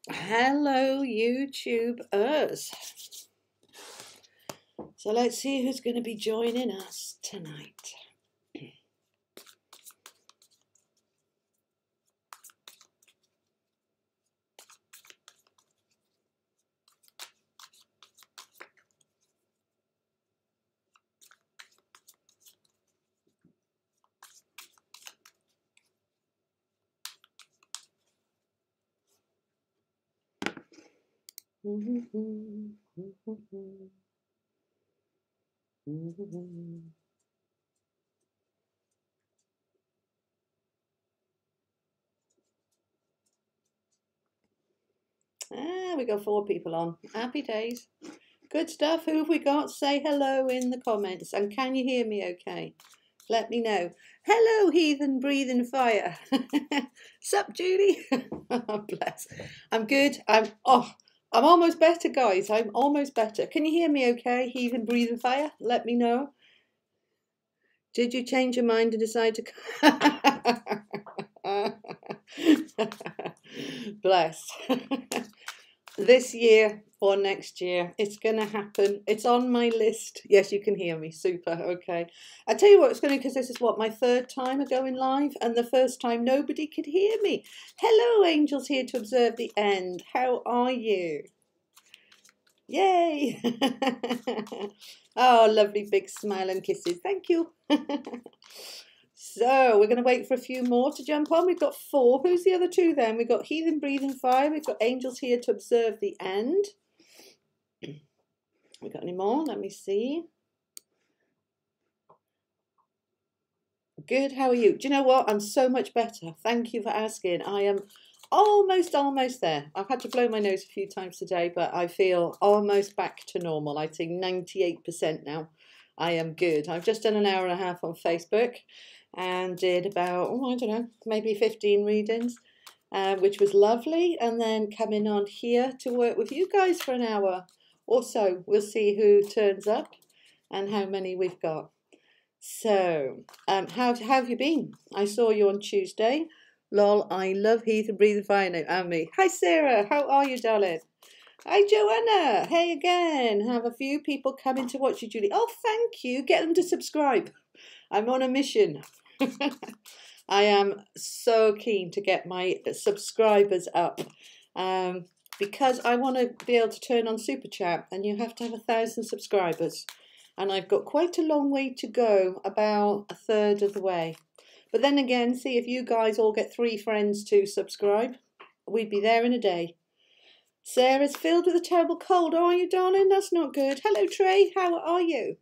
Hello, YouTubers. So let's see who's going to be joining us tonight. We got 4 people on. Happy days. Good stuff. Who have we got? Say hello in the comments. And can you hear me okay? Let me know. Hello, heathen breathing fire. Sup, Judy? Oh, bless. I'm good. I'm almost better, guys. I'm almost better. Can you hear me okay? Heathen breathing fire? Let me know. Did you change your mind and decide to... Bless. This year or next year, it's going to happen. It's on my list. Yes, you can hear me. Super. Okay. I tell you what, it's going to, because this is what, my 3rd time of going live, and the first time nobody could hear me. Hello, angels here to observe the end. How are you? Yay. Oh, lovely big smile and kisses. Thank you. So we're going to wait for a few more to jump on. We've got 4. Who's the other 2 then? We've got heathen breathing fire. We've got angels here to observe the end. We got any more? Let me see. Good. How are you? Do you know what? I'm so much better. Thank you for asking. I am almost there. I've had to blow my nose a few times today, but I feel almost back to normal. I'd say 98% now. I am good. I've just done an hour and a half on Facebook and did about, I don't know, maybe 15 readings, which was lovely. And then coming on here to work with you guys for an hour or so. We'll see who turns up and how many we've got. So, how have you been? I saw you on Tuesday. Lol, I love heathen breathing fire now, and me. Hi, Sarah. How are you, darling? Hi, Joanna. Hey again. Have a few people coming to watch you, Julie. Oh, thank you. Get them to subscribe. I'm on a mission. I am so keen to get my subscribers up because I want to be able to turn on Super Chat, and you have to have 1,000 subscribers. And I've got quite a long way to go, about 1/3 of the way. But then again, see, if you guys all get 3 friends to subscribe, we'd be there in a day. Sarah's filled with a terrible cold. Are you, darling? That's not good. Hello, Trey. How are you?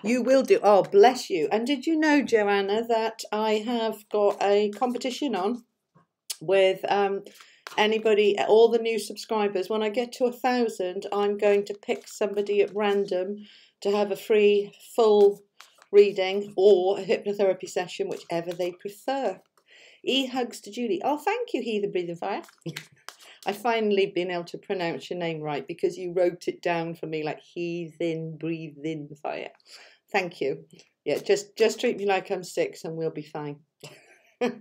You will do. Oh, bless you. And did you know, Joanna, that I have got a competition on with anybody, all the new subscribers. When I get to 1,000, I'm going to pick somebody at random to have a free full reading or a hypnotherapy session, whichever they prefer. Hugs to Julie. Oh, thank you, Heathen Breathing Fire. I've finally been able to pronounce your name right because you wrote it down for me like Heathen Breathing Fire. Thank you. Yeah, just treat me like I'm 6 and we'll be fine. Pick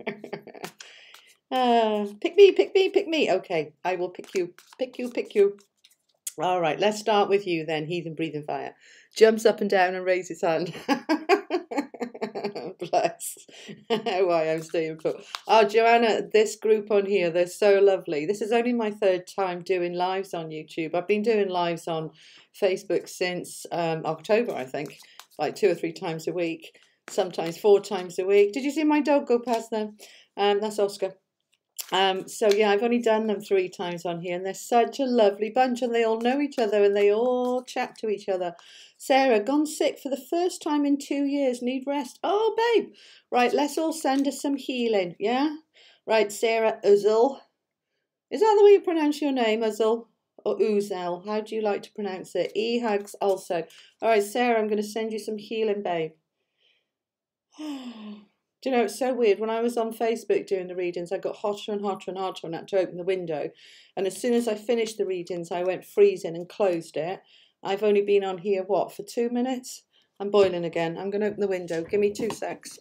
me, pick me, pick me. Okay, I will pick you, pick you, pick you. All right, let's start with you then, Heathen Breathing Fire. Jumps up and down and raises his hand. Bless. Why I'm staying put. Oh, Joanna, this group on here, they're so lovely. This is only my 3rd time doing lives on YouTube. I've been doing lives on Facebook since October, I think, like 2 or 3 times a week, sometimes 4 times a week. Did you see my dog go past there? That's Oscar. So yeah, I've only done them 3 times on here, and they're such a lovely bunch, and they all know each other, and they all chat to each other. Sarah, gone sick for the first time in 2 years, need rest. Oh, babe. Right, let's all send her some healing, yeah? Right, Sarah Uzzle. Is that the way you pronounce your name, Uzzle? Or Uzel? How do you like to pronounce it? Hugs also. All right, Sarah, I'm going to send you some healing, babe. Do you know, it's so weird. When I was on Facebook doing the readings, I got hotter and hotter and hotter and had to open the window. And as soon as I finished the readings, I went freezing and closed it. I've only been on here, what, for 2 minutes? I'm boiling again. I'm going to open the window. Give me 2 secs.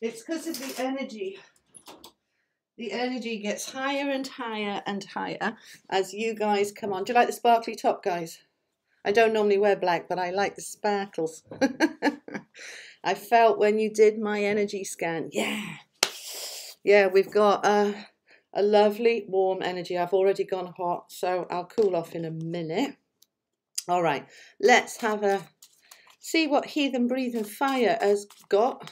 It's because of the energy The energy gets higher and higher and higher as you guys come on. Do you like the sparkly top, guys? I don't normally wear black, but I like the sparkles. I felt when you did my energy scan. Yeah. Yeah, we've got a lovely warm energy. I've already gone hot, so I'll cool off in a minute. All right, let's have a see what Heathen Breathing Fire has got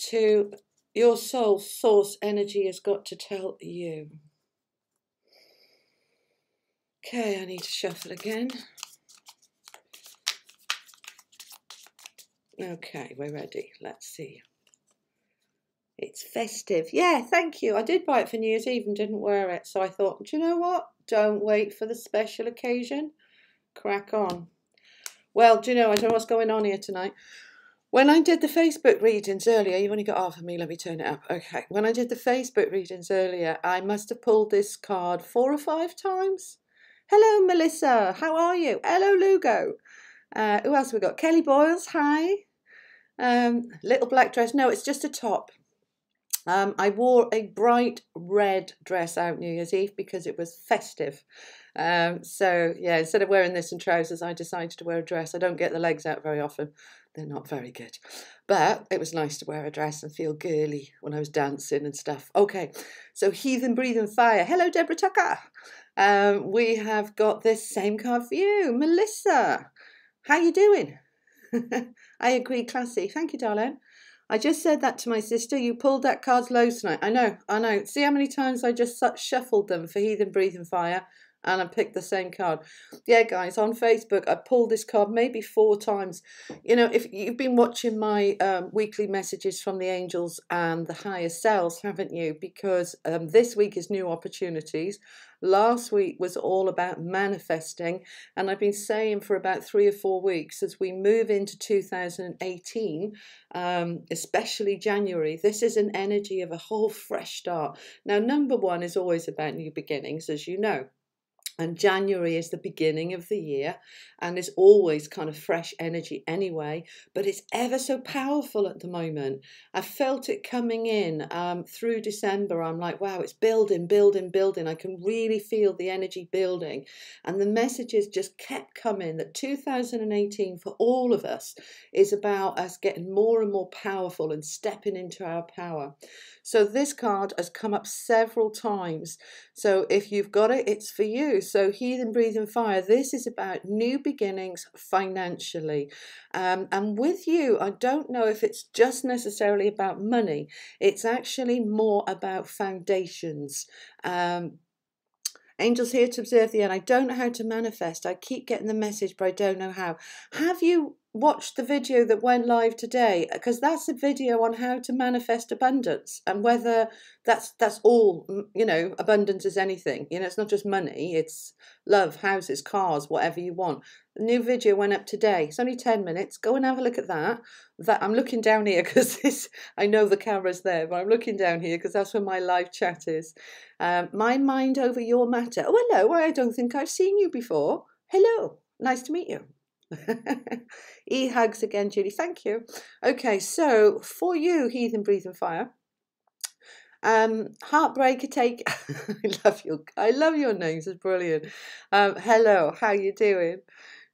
to your soul source energy has got to tell you. Okay, I need to shuffle again. Okay, we're ready. Let's see. It's festive. Yeah, thank you. I did buy it for New Year's Eve and didn't wear it. So I thought, do you know what? Don't wait for the special occasion. Crack on. Well, do you know, I don't know what's going on here tonight. When I did the Facebook readings earlier, you've only got half of me, let me turn it up. Okay, when I did the Facebook readings earlier, I must have pulled this card 4 or 5 times. Hello, Melissa. How are you? Hello, Lugo. Who else have we got? Kelly Boyles. Hi. Little black dress. No, it's just a top. I wore a bright red dress out New Year's Eve because it was festive. So, yeah, instead of wearing this and trousers, I decided to wear a dress. I don't get the legs out very often. They're not very good. But it was nice to wear a dress and feel girly when I was dancing and stuff. Okay, so Heathen Breathing Fire. Hello, Deborah Tucker. We have got this same card for you. Melissa, how you doing? I agree, classy. Thank you, darling. I just said that to my sister. You pulled that card's low tonight. I know. See how many times I just shuffled them for Heathen Breathing Fire and I picked the same card. Yeah, guys, on Facebook, I pulled this card maybe 4 times. You know, if you've been watching my weekly messages from the angels and the higher selves, haven't you? Because this week is new opportunities. Last week was all about manifesting, and I've been saying for about 3 or 4 weeks as we move into 2018, especially January, this is an energy of a whole fresh start. Now, number 1 is always about new beginnings, as you know. And January is the beginning of the year and is always kind of fresh energy anyway, but it's ever so powerful at the moment. I felt it coming in through December. I'm like, wow, it's building, building, building. I can really feel the energy building. And the messages just kept coming that 2018 for all of us is about us getting more and more powerful and stepping into our power. So this card has come up several times. So if you've got it, it's for you. So Heathen Breathing Fire, this is about new beginnings financially. And with you, I don't know if it's just necessarily about money. It's actually more about foundations. Angels here to observe the end. I don't know how to manifest. I keep getting the message, but I don't know how. Have you watched the video that went live today? Because that's a video on how to manifest abundance and whether that's all, you know, abundance is anything. You know, it's not just money. It's love, houses, cars, whatever you want. The new video went up today. It's only 10 minutes. Go and have a look at that. I'm looking down here because this, I know the camera's there, but I'm looking down here because that's where my live chat is. My mind over your matter. Oh, hello. I don't think I've seen you before. Hello. Nice to meet you. E-hugs again, Julie. Thank you. Okay, so for you, Heathen Breathing Fire. Heartbreaker take. I love your names. It's brilliant. Hello, how you doing?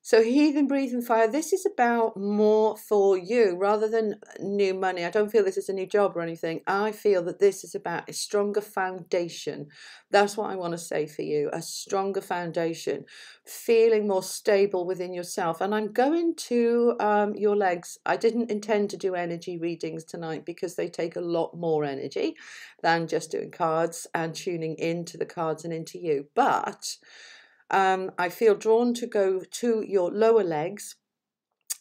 So Heathen Breathing Fire, this is about more for you rather than new money. I don't feel this is a new job or anything. I feel that this is about a stronger foundation. That's what I want to say for you, a stronger foundation, feeling more stable within yourself. And I'm going to your legs. I didn't intend to do energy readings tonight because they take a lot more energy than just doing cards and tuning into the cards and into you. But I feel drawn to go to your lower legs.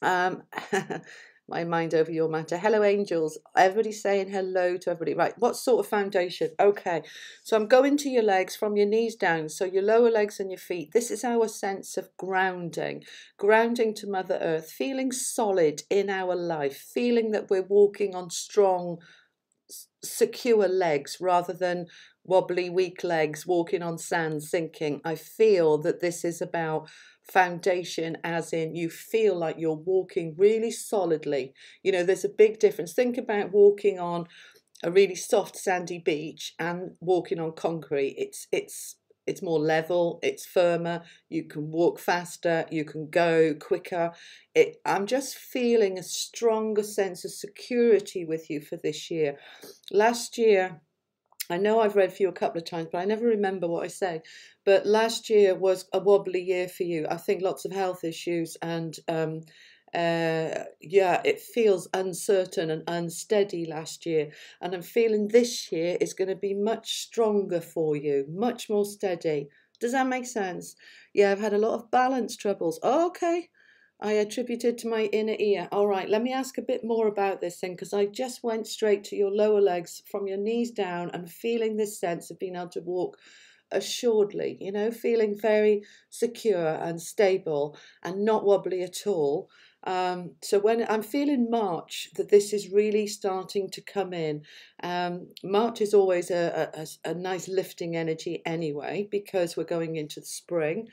My mind over your matter. Hello, angels. Everybody's saying hello to everybody. Right, what sort of foundation? Okay, so I'm going to your legs from your knees down. So your lower legs and your feet. This is our sense of grounding. Grounding to Mother Earth. Feeling solid in our life. Feeling that we're walking on strong, secure legs rather than wobbly, weak legs, walking on sand, sinking. I feel that this is about foundation, as in you feel like you're walking really solidly. You know, there's a big difference. Think about walking on a really soft sandy beach and walking on concrete. It's more level, it's firmer, you can walk faster, you can go quicker. I'm just feeling a stronger sense of security with you for this year. Last year, I know I've read for you a couple of times, but I never remember what I say. But last year was a wobbly year for you. I think lots of health issues and yeah, it feels uncertain and unsteady last year. And I'm feeling this year is going to be much stronger for you, much more steady. Does that make sense? Yeah, I've had a lot of balance troubles. Oh, okay. I attributed to my inner ear. All right, let me ask a bit more about this thing, because I just went straight to your lower legs from your knees down and feeling this sense of being able to walk assuredly, you know, feeling very secure and stable and not wobbly at all. So when I'm feeling March, that this is really starting to come in. March is always a nice lifting energy anyway, because we're going into the spring.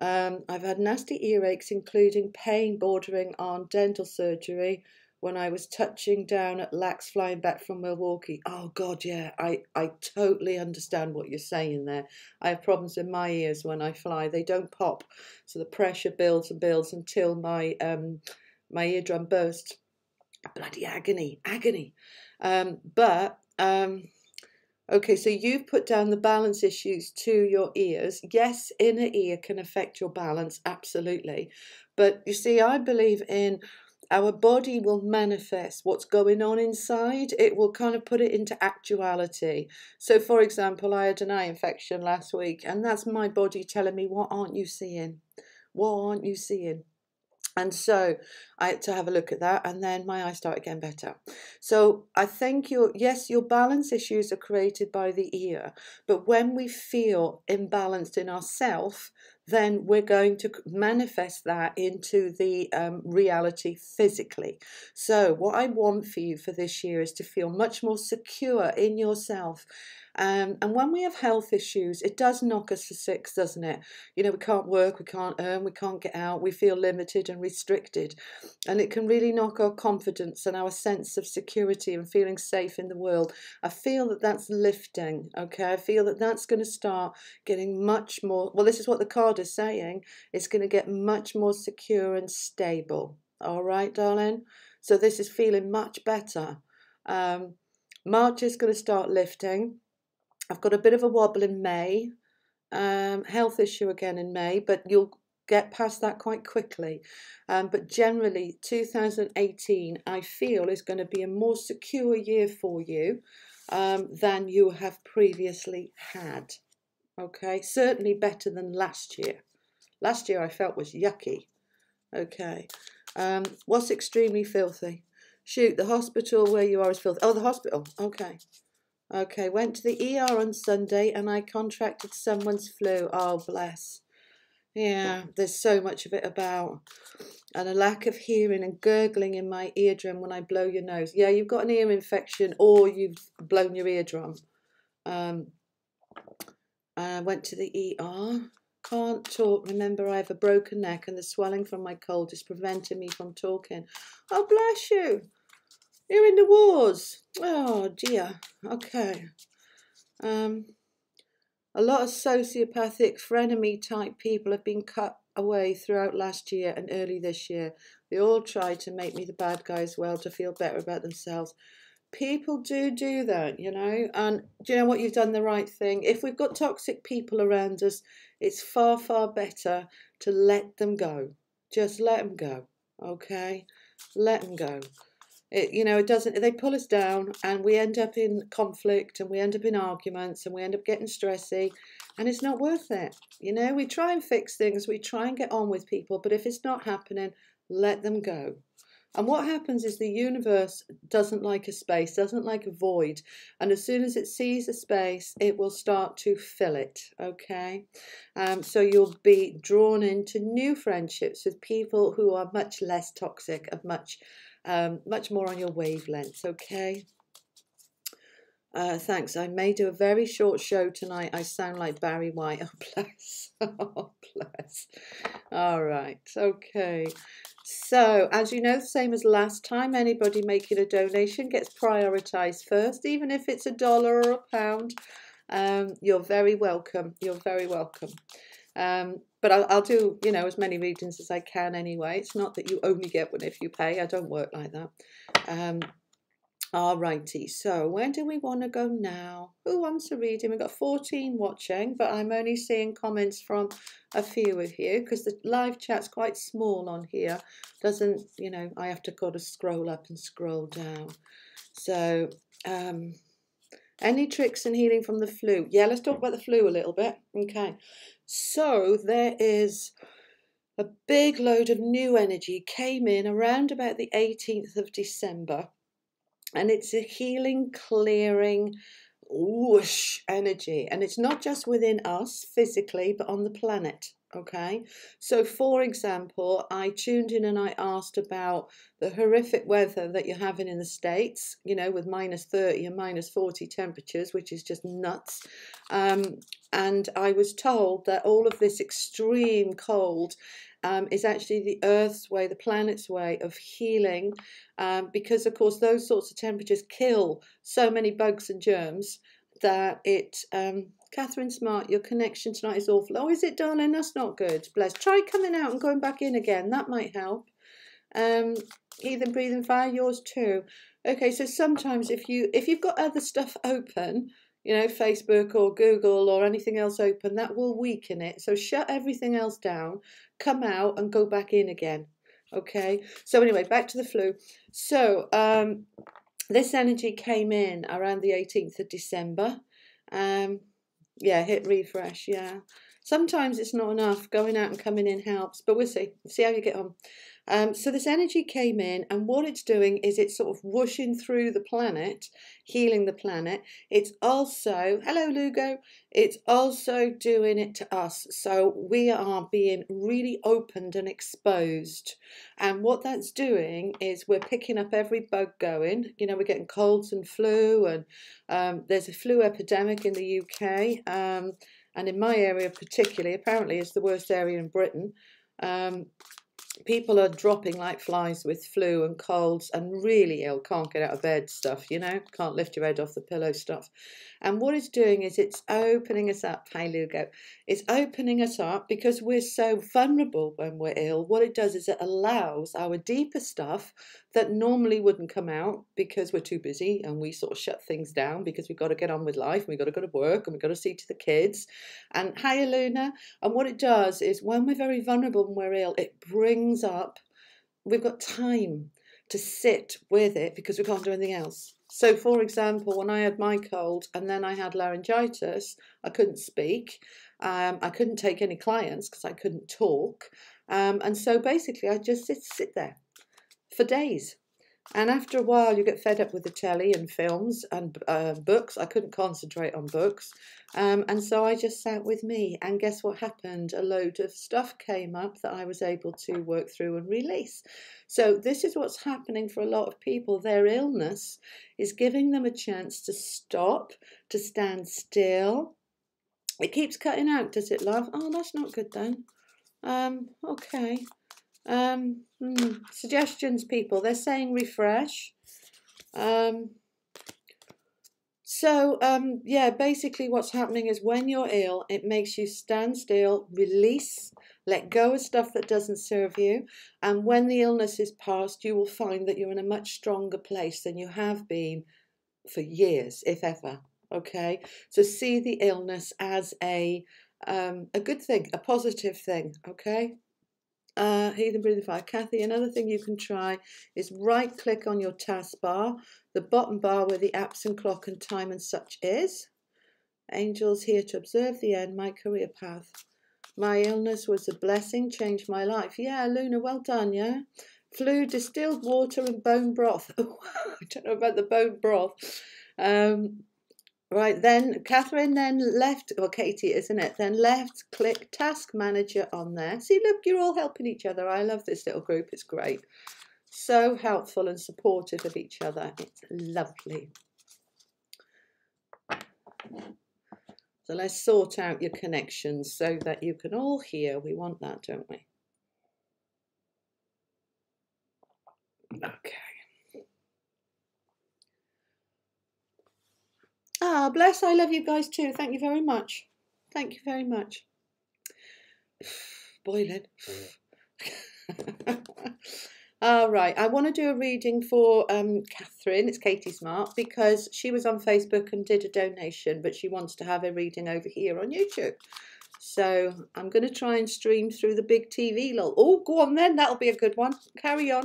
I've had nasty earaches, including pain bordering on dental surgery when I was touching down at Lax flying back from Milwaukee. Oh, God, yeah, I totally understand what you're saying there. I have problems in my ears when I fly. They don't pop, so the pressure builds and builds until my my eardrum bursts. Bloody agony, agony. Okay, so you've put down the balance issues to your ears. Yes, inner ear can affect your balance, absolutely. But you see, I believe in our body will manifest what's going on inside. It will kind of put it into actuality. So, for example, I had an eye infection last week, and that's my body telling me, what aren't you seeing? What aren't you seeing? And so I had to have a look at that, and then my eyes started getting better. So I think your balance issues are created by the ear, but when we feel imbalanced in ourself, then we're going to manifest that into the reality physically. So what I want for you for this year is to feel much more secure in yourself. And when we have health issues, it does knock us for six, doesn't it? You know, we can't work, we can't earn, we can't get out, we feel limited and restricted. And it can really knock our confidence and our sense of security and feeling safe in the world. I feel that that's lifting, okay? I feel that that's going to start getting much more, well, this is what the card is saying, it's going to get much more secure and stable. All right, darling? So this is feeling much better. March is going to start lifting. I've got a bit of a wobble in May, health issue again in May, but you'll get past that quite quickly. But generally, 2018, I feel, is going to be a more secure year for you than you have previously had. Okay, certainly better than last year. Last year I felt was yucky. Okay, what's extremely filthy? Shoot, the hospital where you are is filthy. Oh, the hospital. Okay. Okay, went to the ER on Sunday and I contracted someone's flu. Oh, bless. Yeah, there's so much of it about. And a lack of hearing and gurgling in my eardrum when I blow your nose. Yeah, you've got an ear infection or you've blown your eardrum. I went to the ER. Can't talk. Remember, I have a broken neck and the swelling from my cold is preventing me from talking. Oh, bless you. You're in the wars. Oh, dear. Okay. A lot of sociopathic frenemy type people have been cut away throughout last year and early this year. They all tried to make me the bad guy as well to feel better about themselves. People do that, you know, and do you know what? You've done the right thing. If we've got toxic people around us, it's far, far better to let them go. Just let them go, okay? Let them go. It doesn't, they pull us down and we end up in conflict and we end up in arguments and we end up getting stressy and it's not worth it. You know, we try and fix things, we try and get on with people, but if it's not happening, let them go. And what happens is the universe doesn't like a space, doesn't like a void. And as soon as it sees a space, it will start to fill it, okay? So you'll be drawn into new friendships with people who are much less toxic and much more on your wavelengths, okay? Thanks. I may do a very short show tonight. I sound like Barry White. Oh, bless. Oh, bless. All right. Okay. So, as you know, same as last time, anybody making a donation gets prioritised first, even if it's $1 or £1. You're very welcome. You're very welcome. But I'll do, you know, as many readings as I can anyway. It's not that you only get one if you pay. I don't work like that. Alrighty, so where do we want to go now? Who wants a reading? We've got 14 watching, but I'm only seeing comments from a few of you because the live chat's quite small on here. Doesn't, you know, I have to go to scroll up and scroll down. So, any tricks in healing from the flu? Yeah, let's talk about the flu a little bit. Okay, so there is a big load of new energy came in around about the 18th of December. And it's a healing, clearing, whoosh energy. And it's not just within us physically, but on the planet. Okay. So, for example, I tuned in and I asked about the horrific weather that you're having in the States, you know, with -30 and -40 temperatures, which is just nuts. And I was told that all of this extreme cold is actually the Earth's way, the planet's way of healing, because, of course, those sorts of temperatures kill so many bugs and germs that it... Catherine Smart, your connection tonight is awful. Oh, is it, darling? That's not good. Bless. Try coming out and going back in again. That might help. Heathen Breathing Fire, yours too. Okay, so sometimes if you've got other stuff open, you know, Facebook or Google or anything else open, that will weaken it. So shut everything else down, come out and go back in again. Okay, so anyway, back to the flu. So this energy came in around the 18th of December. Yeah, hit refresh, yeah. Sometimes it's not enough. Going out and coming in helps, but we'll see. See how you get on. So this energy came in, and what it's doing is it's sort of whooshing through the planet, healing the planet. It's also, hello Lugo, it's also doing it to us. So we are being really opened and exposed. And what that's doing is we're picking up every bug going. You know, we're getting colds and flu, and there's a flu epidemic in the UK. And in my area particularly, apparently it's the worst area in Britain. People are dropping like flies with flu and colds and really ill, can't get out of bed stuff, you know, can't lift your head off the pillow stuff. And what it's doing is it's opening us up. Hi, Lugo. It's opening us up because we're so vulnerable when we're ill. What it does is it allows our deeper stuff that normally wouldn't come out because we're too busy and we sort of shut things down because we've got to get on with life and we've got to go to work and we've got to see to the kids. And hiya, Luna. And what it does is when we're very vulnerable and we're ill, it brings up, we've got time to sit with it because we can't do anything else. So, for example, when I had my cold and then I had laryngitis, I couldn't speak. I couldn't take any clients because I couldn't talk. And so basically I just sit there for days. And after a while, you get fed up with the telly and films and books. I couldn't concentrate on books. And so I just sat with me. And guess what happened? A load of stuff came up that I was able to work through and release. So this is what's happening for a lot of people. Their illness is giving them a chance to stop, to stand still. It keeps cutting out, does it, love? Oh, that's not good then. Okay. Suggestions, people. They're saying refresh. Yeah, basically what's happening is when you're ill, it makes you stand still, release, let go of stuff that doesn't serve you. And when the illness is past, you will find that you're in a much stronger place than you have been for years, if ever. Okay, so see the illness as a good thing, a positive thing. Okay. Heathen Breathing Fire. Kathy, another thing you can try is right click on your taskbar, the bottom bar where the apps and clock and time and such is. Angels here to observe the end, my career path. My illness was a blessing, changed my life. Yeah, Luna, well done, yeah. Flu, distilled water and bone broth. I don't know about the bone broth. Right, then Catherine, then left, or Katie, isn't it? Then left, click Task Manager on there. See, look, you're all helping each other. I love this little group. It's great. So helpful and supportive of each other. It's lovely. So let's sort out your connections so that you can all hear. We want that, don't we? Okay. Ah, bless. I love you guys too. Thank you very much. Thank you very much. Boiling. All right, I want to do a reading for Catherine. It's Katie Smart, because she was on Facebook and did a donation, but she wants to have a reading over here on YouTube. So I'm going to try and stream through the big TV. Oh, go on then. That'll be a good one. Carry on.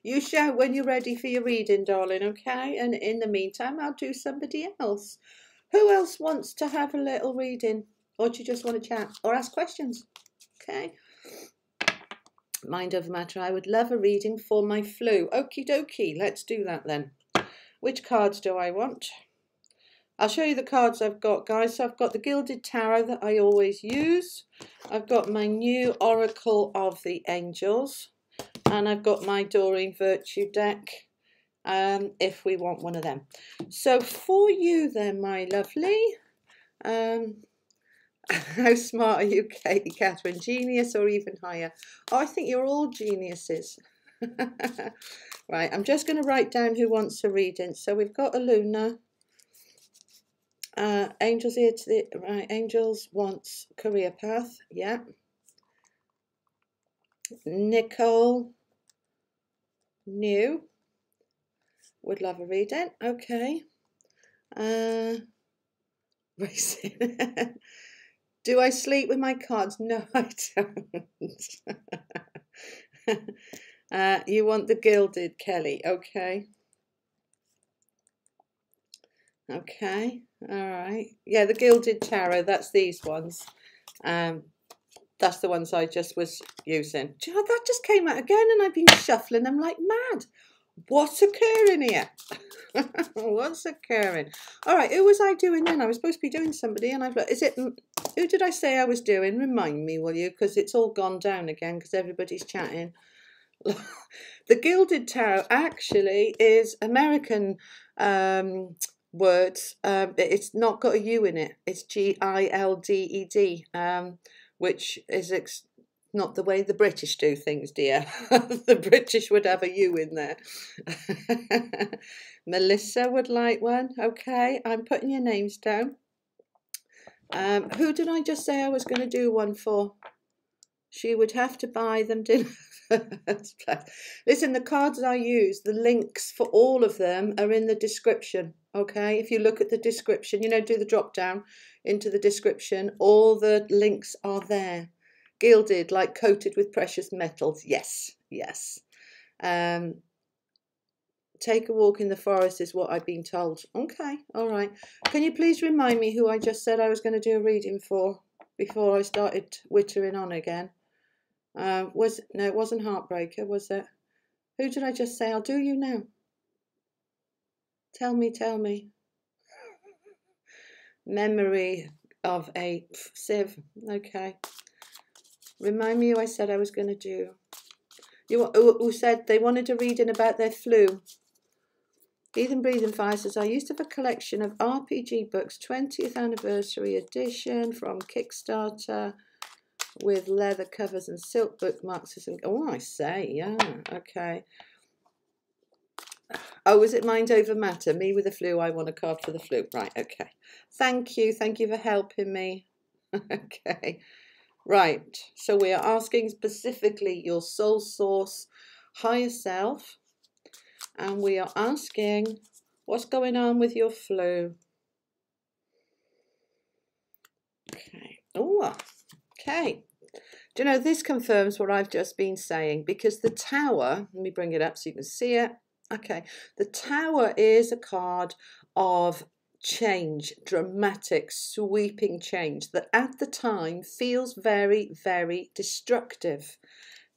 You shout when you're ready for your reading, darling, okay? And in the meantime, I'll do somebody else. Who else wants to have a little reading? Or do you just want to chat or ask questions? Okay. Mind over matter. I would love a reading for my flu. Okie dokie. Let's do that then. Which cards do I want? I'll show you the cards I've got, guys. So I've got the Gilded Tarot that I always use. I've got my new Oracle of the Angels. And I've got my Doreen Virtue deck, if we want one of them. So for you then, my lovely, how smart are you, Katie Catherine? Genius or even higher? Oh, I think you're all geniuses. Right, I'm just going to write down who wants a reading. So we've got Aluna. Angels here to the right. Angels wants career path. Yeah. Nicole New would love a reading. Okay. Racing. Do I sleep with my cards? No, I don't. You want the Gilded, Kelly. Okay. Okay. All right. Yeah, the Gilded Tarot. That's these ones. That's the ones I just was using. Do you know, that just came out again, and I've been shuffling them like mad. What's occurring here? What's occurring? All right, who was I doing then? I was supposed to be doing somebody, and I've... Is it... Who did I say I was doing? Remind me, will you? Because it's all gone down again because everybody's chatting. The Gilded Tarot actually is American words. It's not got a U in it. It's Gilded, which is not the way the British do things, dear. The British would have a U in there. Melissa would like one. Okay, I'm putting your names down. Who did I just say I was going to do one for? She would have to buy them dinner. Listen, the cards I use, the links for all of them are in the description. Okay, if you look at the description, you know, do the drop down into the description, all the links are there. Gilded, like coated with precious metals. Yes, yes. Take a walk in the forest is what I've been told. Okay, all right. Can you please remind me who I just said I was going to do a reading for before I started wittering on again? No, it wasn't Heartbreaker, was it? Who did I just say? I'll do you now. Tell me, tell me. Memory of a sieve. Okay. Remind me who I said I was going to do. Who said they wanted a reading about their flu. Ethan Breathing Fire says, I used to have a collection of RPG books, 20th anniversary edition from Kickstarter with leather covers and silk bookmarks. Oh, I say, yeah, okay. Oh, is it mind over matter? Me with the flu, I want a card for the flu. Right, okay. Thank you for helping me. Okay. Right, so we are asking specifically your soul source, higher self, and we are asking what's going on with your flu. Okay. Oh, okay. Do you know, this confirms what I've just been saying, because the Tower, let me bring it up so you can see it. Okay, the Tower is a card of change, dramatic, sweeping change that at the time feels very, very destructive.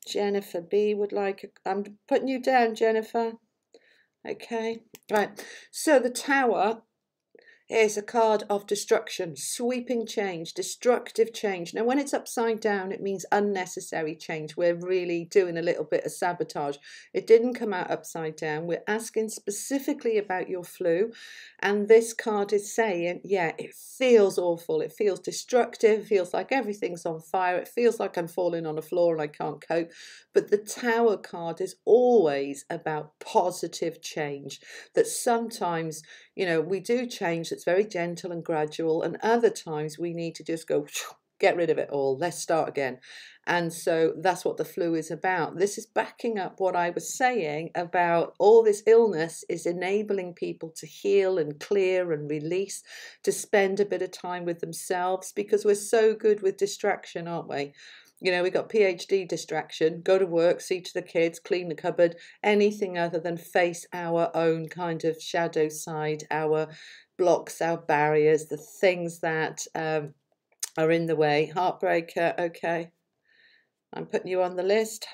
Jennifer B would like, I'm putting you down, Jennifer. Okay, right. So the Tower is a card of destruction, sweeping change, destructive change. Now, when it's upside down, it means unnecessary change. We're really doing a little bit of sabotage. It didn't come out upside down. We're asking specifically about your flu. And this card is saying, yeah, it feels awful. It feels destructive. It feels like everything's on fire. It feels like I'm falling on the floor and I can't cope. But the Tower card is always about positive change. That sometimes, you know, we do change that's very gentle and gradual, and other times we need to just go, get rid of it all, let's start again. And so that's what the flu is about. This is backing up what I was saying about all this illness is enabling people to heal and clear and release, to spend a bit of time with themselves, because we're so good with distraction, aren't we? You know, we got PhD distraction, go to work, see to the kids, clean the cupboard, anything other than face our own kind of shadow side, our blocks, our barriers, the things that are in the way. Heartbreaker, okay. I'm putting you on the list.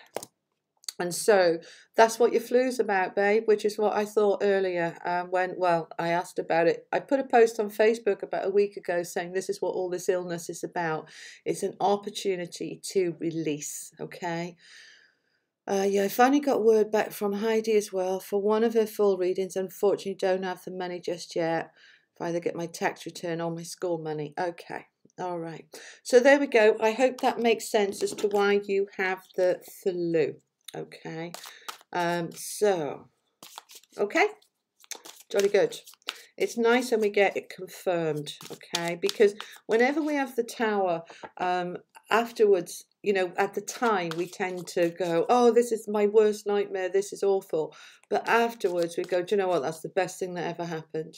And so that's what your flu's about, babe, which is what I thought earlier when, well, I asked about it. I put a post on Facebook about a week ago saying this is what all this illness is about. It's an opportunity to release, okay? Yeah, I finally got word back from Heidi as well for one of her full readings. Unfortunately, don't have the money just yet. If I either get my tax return or my school money. Okay. All right. So there we go. I hope that makes sense as to why you have the flu. Okay, okay, jolly good. It's nice when we get it confirmed, okay, because whenever we have the Tower, afterwards, you know, at the time we tend to go, oh, this is my worst nightmare, this is awful. But afterwards we go, do you know what, that's the best thing that ever happened.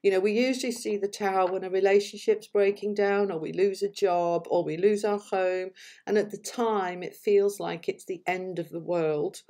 You know, we usually see the Tower when a relationship's breaking down, or we lose a job, or we lose our home. And at the time it feels like it's the end of the world.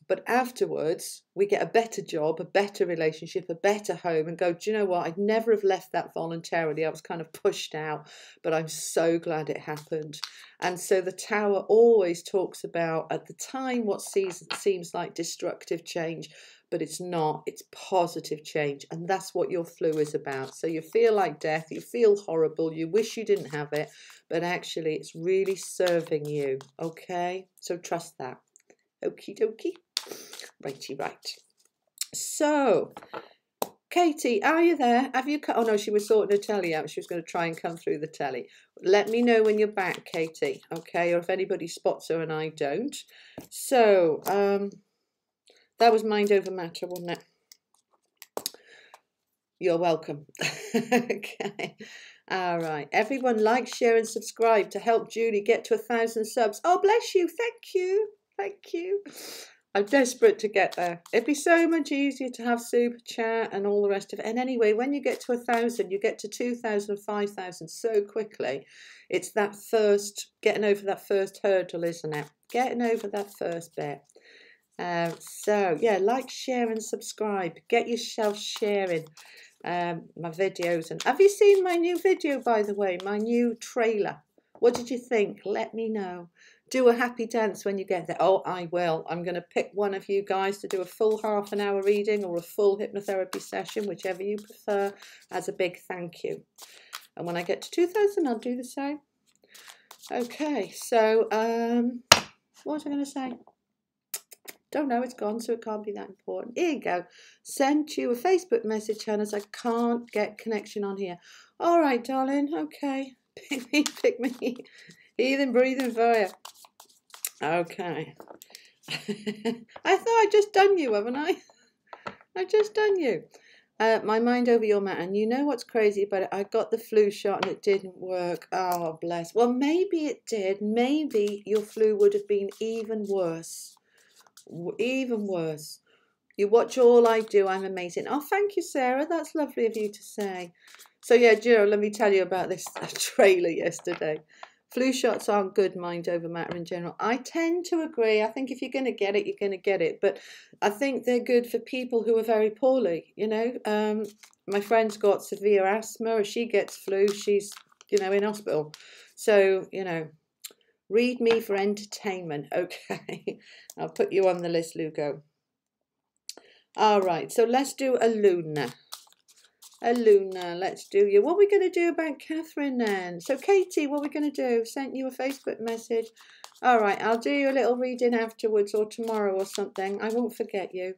But afterwards, we get a better job, a better relationship, a better home, and go, do you know what? I'd never have left that voluntarily. I was kind of pushed out, but I'm so glad it happened. And so the Tower always talks about, at the time, what seems like destructive change, but it's not. It's positive change. And that's what your flu is about. So you feel like death, you feel horrible, you wish you didn't have it, but actually it's really serving you, okay? So trust that. Okie dokie. Righty right. So, Katie, are you there? Have you oh no, she was sorting her telly out. She was going to try and come through the telly. Let me know when you're back, Katie, okay? Or if anybody spots her and I don't. So, that was Mind Over Matter, wasn't it? You're welcome. Okay. All right. Everyone like, share and subscribe to help Julie get to 1,000 subs. Oh, bless you. Thank you. Thank you. I'm desperate to get there. It'd be so much easier to have super chat and all the rest of it. And anyway, when you get to 1,000, you get to 2,000, 5,000 so quickly. It's that first, getting over that first hurdle, isn't it? Getting over that first bit. So, yeah, like, share and subscribe. Get yourself sharing my videos. And have you seen my new video, by the way? My new trailer. What did you think? Let me know. Do a happy dance when you get there. Oh, I will. I'm going to pick one of you guys to do a full half-an-hour reading or a full hypnotherapy session, whichever you prefer, as a big thank you. And when I get to 2,000, I'll do the same. Okay, so what was I going to say? Don't know, it's gone, so it can't be that important. Here you go. Sent you a Facebook message, Hannah, as I can't get connection on here. All right, darling. Okay. Pick me, pick me. Healing, breathing fire. Okay. I thought I'd just done you, haven't I? I've just done you. My Mind Over Your Matter. And you know what's crazy about it? I got the flu shot and it didn't work. Oh, bless. Well, maybe it did. Maybe your flu would have been even worse. Even worse. You watch All I Do, I'm amazing. Oh, thank you, Sarah. That's lovely of you to say. So, yeah, Joe, let me tell you about this trailer yesterday. Flu shots aren't good, Mind Over Matter in general. I tend to agree. I think if you're going to get it, you're going to get it. But I think they're good for people who are very poorly, you know. My friend's got severe asthma. If she gets flu, she's, you know, in hospital. So, you know, read me for entertainment. Okay. I'll put you on the list, Lugo. All right. So let's do a Luna. Luna, let's do you. What are we going to do about Catherine then? So Katie, what are we going to do? Sent you a Facebook message. All right, I'll do you a little reading afterwards or tomorrow or something. I won't forget you.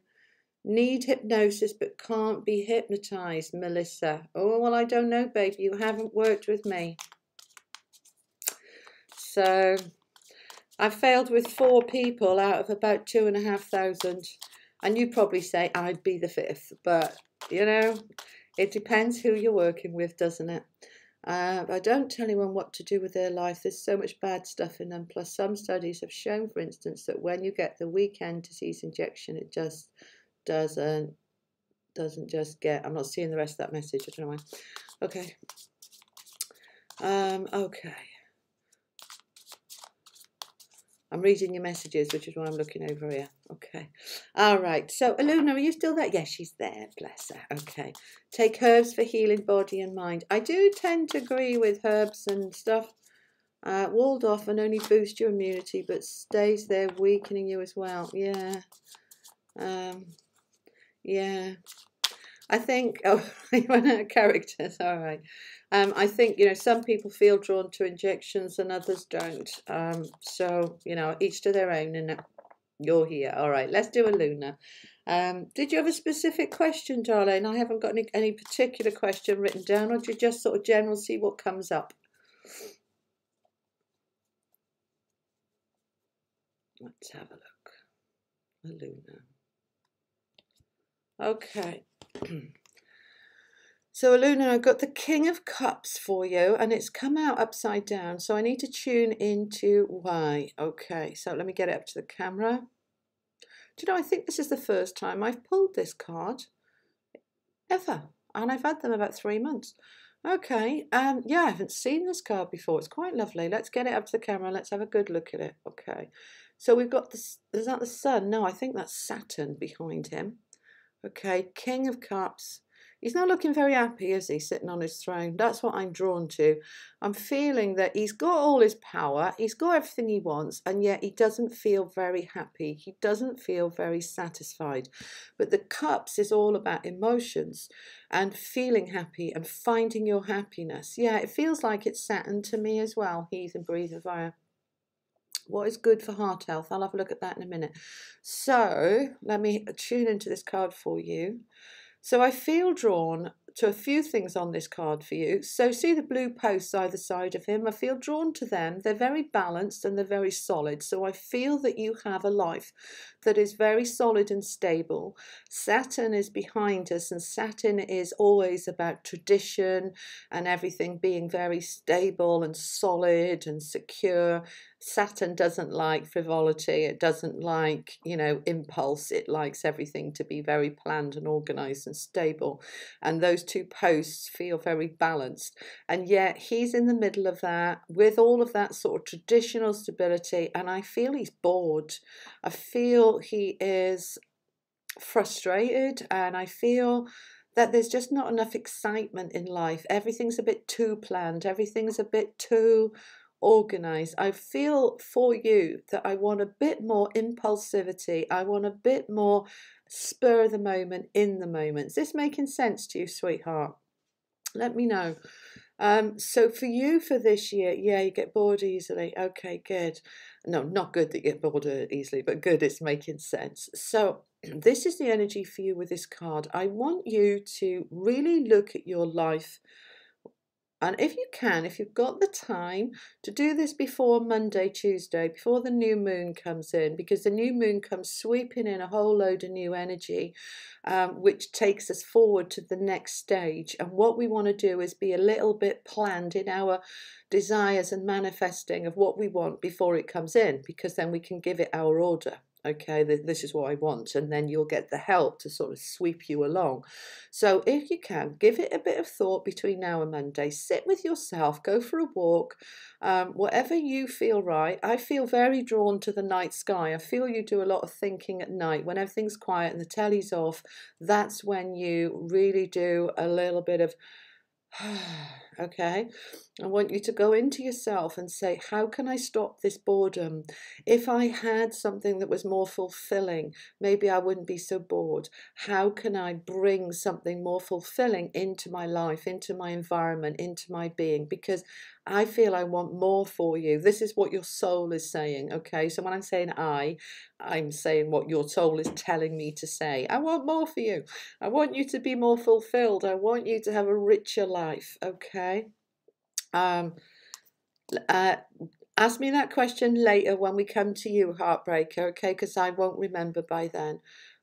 Need hypnosis but can't be hypnotized, Melissa. Oh, well, I don't know, baby. You haven't worked with me. So I failed with 4 people out of about 2,500. And you probably say I'd be the 5th. But, you know, it depends who you're working with, doesn't it? I don't tell anyone what to do with their life. There's so much bad stuff in them. Plus, some studies have shown, for instance, that when you get the weekend disease injection, it just doesn't just get. I'm not seeing the rest of that message. I don't know why. Okay. Okay. I'm reading your messages, which is why I'm looking over here. Okay. All right. So, Aluna, are you still there? Yes, she's there. Bless her. Okay. Take herbs for healing body and mind. I do tend to agree with herbs and stuff. Walled off and only boost your immunity, but stays there, weakening you as well. Yeah. Yeah. I think, oh, you went out of characters, all right. I think, you know, some people feel drawn to injections and others don't. So, you know, each to their own, and you're here. All right, let's do a Luna. Did you have a specific question, darling? I haven't got any particular question written down, or do you just sort of general see what comes up? Let's have a look. A Luna. Okay. So, Luna, I've got the King of Cups for you, and it's come out upside down, so I need to tune into why. Okay, so let me get it up to the camera. Do you know, I think this is the first time I've pulled this card ever, and I've had them about 3 months. Okay, yeah, I haven't seen this card before. It's quite lovely. Let's get it up to the camera. Let's have a good look at it. Okay, so we've got this. Is that the Sun? No, I think that's Saturn behind him. Okay, King of Cups. He's not looking very happy, is he, sitting on his throne? That's what I'm drawn to. I'm feeling that he's got all his power, he's got everything he wants, and yet he doesn't feel very happy. He doesn't feel very satisfied. But the Cups is all about emotions and feeling happy and finding your happiness. Yeah, it feels like it's Saturn to me as well. He's in breathe fire. What is good for heart health? I'll have a look at that in a minute. So let me tune into this card for you. So I feel drawn to a few things on this card for you. So see the blue posts either side of him. I feel drawn to them. They're very balanced and they're very solid. So I feel that you have a life that is very solid and stable. Saturn is behind us, and Saturn is always about tradition and everything being very stable and solid and secure. Saturn doesn't like frivolity. It doesn't like, you know, impulse. It likes everything to be very planned and organized and stable. And those two posts feel very balanced. And yet he's in the middle of that with all of that sort of traditional stability. And I feel he's bored. I feel he is frustrated, and I feel that there's just not enough excitement in life. Everything's a bit too planned. Everything's a bit too organized. I feel for you that I want a bit more impulsivity. I want a bit more spur of the moment, in the moment. Is this making sense to you, sweetheart? Let me know. So for you for this year, yeah, you get bored easily. Okay, good. No, not good that you get bored easily, but good, it's making sense. So this is the energy for you with this card. I want you to really look at your life. And if you can, if you've got the time to do this before Monday, Tuesday, before the new moon comes in, because the new moon comes sweeping in a whole load of new energy, which takes us forward to the next stage. And what we want to do is be a little bit planned in our desires and manifesting of what we want before it comes in, because then we can give it our order. Okay, this is what I want, and then you'll get the help to sort of sweep you along. So if you can, give it a bit of thought between now and Monday. Sit with yourself, go for a walk, whatever you feel right. I feel very drawn to the night sky. I feel you do a lot of thinking at night. When everything's quiet and the telly's off, that's when you really do a little bit of okay? I want you to go into yourself and say, how can I stop this boredom? If I had something that was more fulfilling, maybe I wouldn't be so bored. How can I bring something more fulfilling into my life, into my environment, into my being? Because I feel I want more for you. This is what your soul is saying, okay? So when I'm saying I'm saying what your soul is telling me to say. I want more for you. I want you to be more fulfilled. I want you to have a richer life, okay? Um, ask me that question later when we come to you, Heartbreaker, okay? Because I won't remember by then.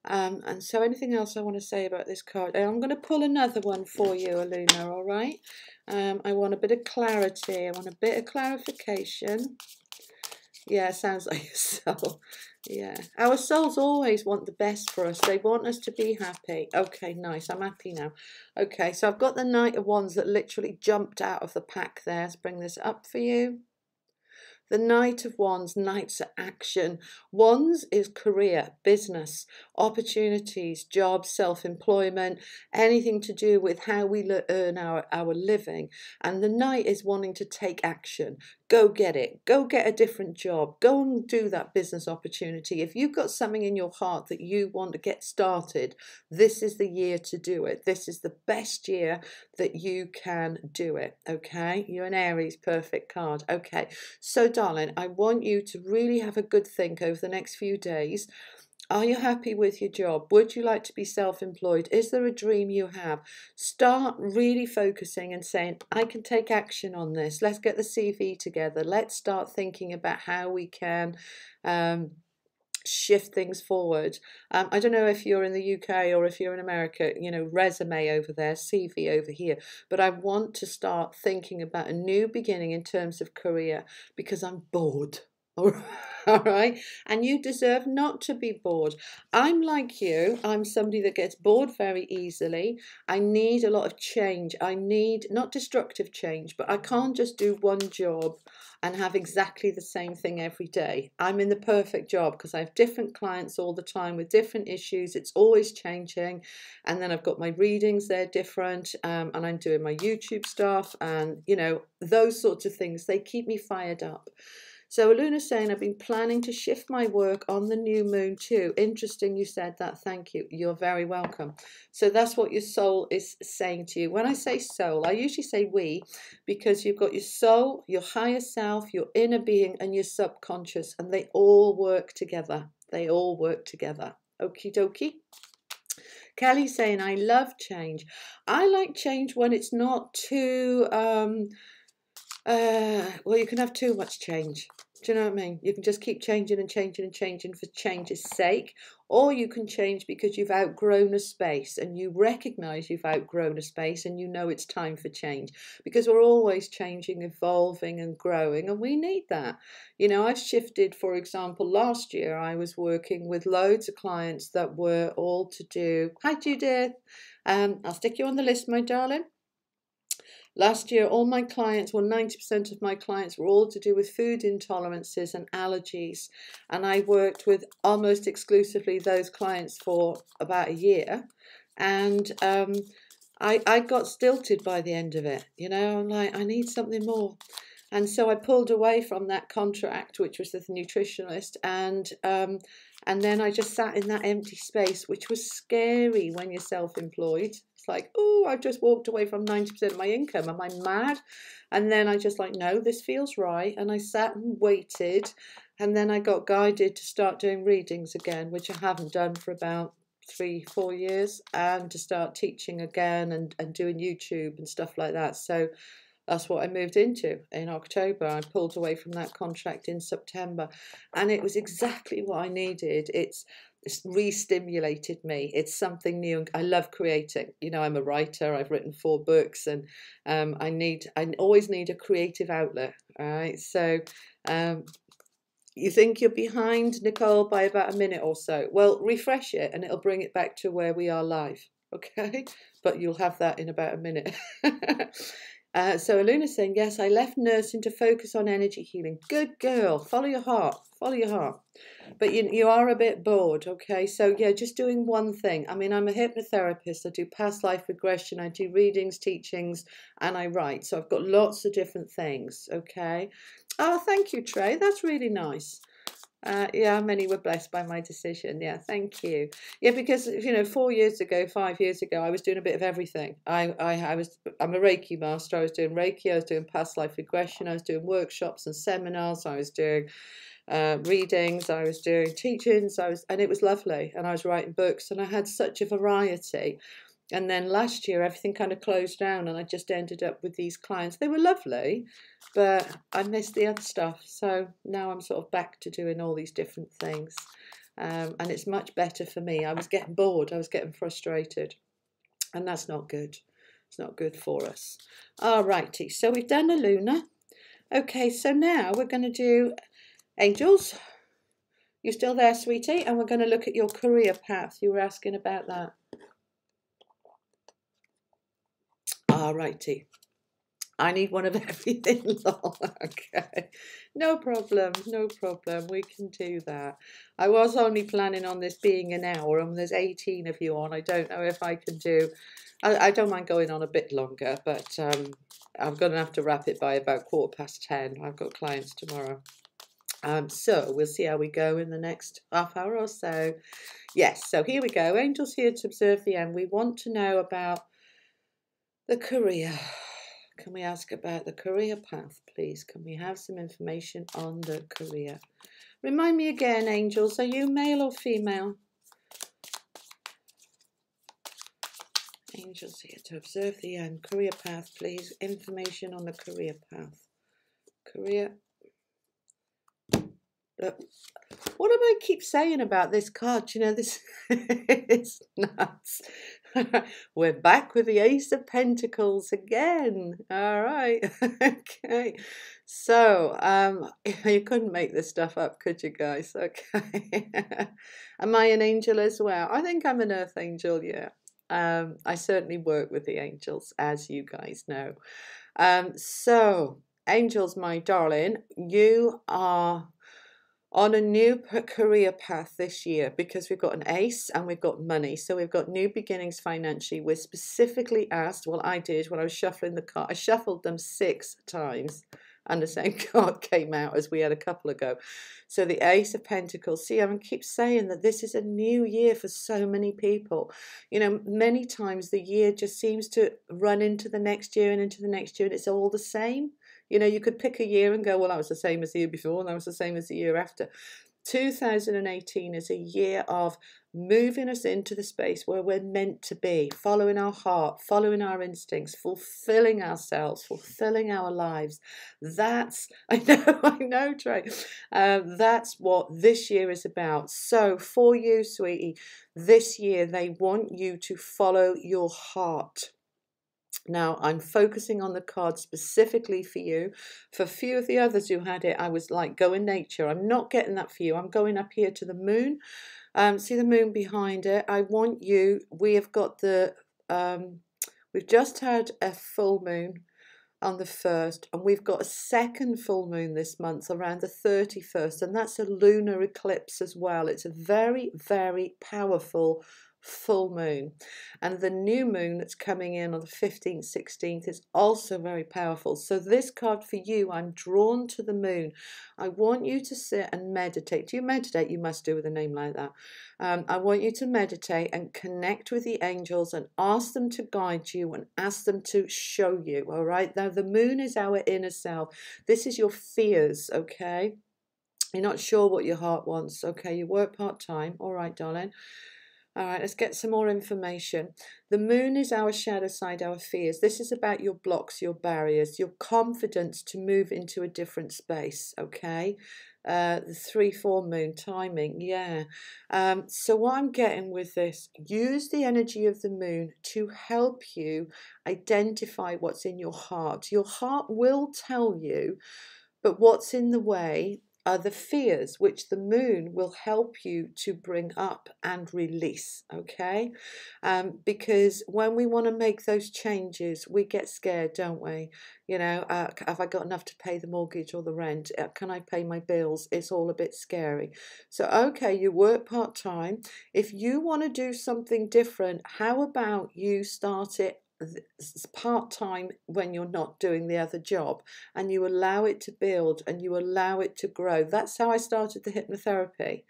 And so anything else I want to say about this card? I'm going to pull another one for you, Aluna, all right? I want a bit of clarity. I want a bit of clarification. Yeah, sounds like your soul. Yeah, our souls always want the best for us. They want us to be happy. Okay, nice. I'm happy now. Okay, so I've got the Knight of Wands that literally jumped out of the pack there. Let's bring this up for you. The Knight of Wands, Knights of action. Wands is career, business, opportunities, jobs, self-employment, anything to do with how we earn our living. And the Knight is wanting to take action. Go get it. Go get a different job. Go and do that business opportunity. If you've got something in your heart that you want to get started, this is the year to do it. This is the best year that you can do it, okay? You're an Aries, perfect card. Okay, so darling, I want you to really have a good think over the next few days. Are you happy with your job? Would you like to be self-employed? Is there a dream you have? Start really focusing and saying, I can take action on this. Let's get the CV together. Let's start thinking about how we can shift things forward. I don't know if you're in the UK or if you're in America, you know, resume over there, CV over here, but I want to start thinking about a new beginning in terms of career because I'm bored. All right, and you deserve not to be bored. I'm like you. I'm somebody that gets bored very easily. I need a lot of change. I need not destructive change, but I can't just do one job and have exactly the same thing every day. I'm in the perfect job because I have different clients all the time with different issues. It's always changing. And then I've got my readings, they're different. And I'm doing my YouTube stuff and, you know, those sorts of things. They keep me fired up. So Luna's saying, I've been planning to shift my work on the new moon too. Interesting you said that. Thank you. You're very welcome. So that's what your soul is saying to you. When I say soul, I usually say we, because you've got your soul, your higher self, your inner being, and your subconscious, and they all work together. They all work together. Okie dokie. Kelly's saying, I love change. I like change when it's not too... well, you can have too much change. Do you know what I mean? You can just keep changing and changing and changing for change's sake, or you can change because you've outgrown a space and you recognize you've outgrown a space and you know it's time for change, because we're always changing, evolving and growing, and we need that. You know, I've shifted, for example, last year I was working with loads of clients that were all to do... Hi, Judith. I'll stick you on the list, my darling. Last year, all my clients, well, 90% of my clients were all to do with food intolerances and allergies. And I worked with almost exclusively those clients for about a year. And I got stilted by the end of it. You know, I'm like, I need something more. And so I pulled away from that contract, which was the nutritionist, and then I just sat in that empty space, which was scary when you're self-employed. It's like, oh, I've just walked away from 90% of my income. Am I mad? And then I just like, no, this feels right. And I sat and waited, and then I got guided to start doing readings again, which I haven't done for about 3-4 years, and to start teaching again and doing YouTube and stuff like that. So that's what I moved into in October. I pulled away from that contract in September, and it was exactly what I needed. It's re-stimulated me. It's something new. I love creating. You know, I'm a writer. I've written 4 books, and I always need a creative outlet. All right, so you think you're behind, Nicole, by about a minute or so. Well, refresh it, and it'll bring it back to where we are live. Okay, but you'll have that in about a minute. So Aluna's saying, yes, I left nursing to focus on energy healing. Good girl. Follow your heart. Follow your heart. But you are a bit bored, okay? So, yeah, just doing one thing. I mean, I'm a hypnotherapist. I do past life regression. I do readings, teachings, and I write. So I've got lots of different things, okay? Oh, thank you, Trey. That's really nice. Yeah, many were blessed by my decision. Yeah, thank you. Yeah, because 4 years ago, 5 years ago, I was doing a bit of everything. I'm a Reiki master. I was doing Reiki. I was doing past life regression. I was doing workshops and seminars. I was doing readings. I was doing teachings. And it was lovely. And I was writing books, and I had such a variety. And then last year, everything kind of closed down, and I just ended up with these clients. They were lovely, but I missed the other stuff. So now I'm sort of back to doing all these different things. And it's much better for me. I was getting bored. I was getting frustrated. And that's not good. It's not good for us. All righty. So we've done a Luna. Okay, so now we're going to do angels. You're still there, sweetie? And we're going to look at your career path. You were asking about that. All righty. I need one of everything, lol. Okay. No problem, no problem. We can do that. I was only planning on this being an hour, and there's 18 of you on. I don't know if I can do... I don't mind going on a bit longer, but I'm going to have to wrap it by about 10:15. I've got clients tomorrow. So we'll see how we go in the next half hour or so. Yes, so here we go. Angels here to observe the end. We want to know about the career. Can we ask about the career path, please? Can we have some information on the career? Remind me again, angels, are you male or female? Angels here to observe the end. Career path, please. Information on the career path. Career. What do I keep saying about this card? You know, this is nuts. We're back with the Ace of Pentacles again. All right. Okay. So, you couldn't make this stuff up, could you guys? Okay. Am I an angel as well? I think I'm an earth angel, yeah. I certainly work with the angels, as you guys know. So, angels, my darling, you are on a new career path this year because we've got an ace and we've got money. So we've got new beginnings financially. We're specifically asked, well, I did when I was shuffling the card. I shuffled them 6 times and the same card came out as we had a couple ago. So the Ace of Pentacles. See, I keep saying that this is a new year for so many people. You know, many times the year just seems to run into the next year and into the next year, and it's all the same. You know, you could pick a year and go, well, that was the same as the year before, and that was the same as the year after. 2018 is a year of moving us into the space where we're meant to be, following our heart, following our instincts, fulfilling ourselves, fulfilling our lives. That's, I know, Trey. That's what this year is about. So for you, sweetie, this year they want you to follow your heart. Now, I'm focusing on the card specifically for you. For a few of the others who had it, I was like, go in nature. I'm not getting that for you. I'm going up here to the moon. See the moon behind it. I want you, we have got the, we've just had a full moon on the 1st, and we've got a second full moon this month around the 31st, and that's a lunar eclipse as well. It's a very, very powerful full moon, and the new moon that's coming in on the 15th 16th is also very powerful. So this card for you, I'm drawn to the moon. I want you to sit and meditate. Do you meditate? You must do with a name like that. I want you to meditate and connect with the angels and ask them to guide you and ask them to show you. All right, now the moon is our inner self. This is your fears. Okay, you're not sure what your heart wants. Okay, you work part-time. All right, darling. All right, let's get some more information. The moon is our shadow side, our fears. This is about your blocks, your barriers, your confidence to move into a different space, okay? The 3-4 moon timing, yeah. So what I'm getting with this, use the energy of the moon to help you identify what's in your heart. Your heart will tell you, but what's in the way are the fears which the moon will help you to bring up and release, okay? Because when we want to make those changes, we get scared, don't we? You know, have I got enough to pay the mortgage or the rent? Can I pay my bills? It's all a bit scary. So, okay, you work part-time. If you want to do something different, how about you start it part-time when you're not doing the other job, and you allow it to build and you allow it to grow. That's how I started the hypnotherapy.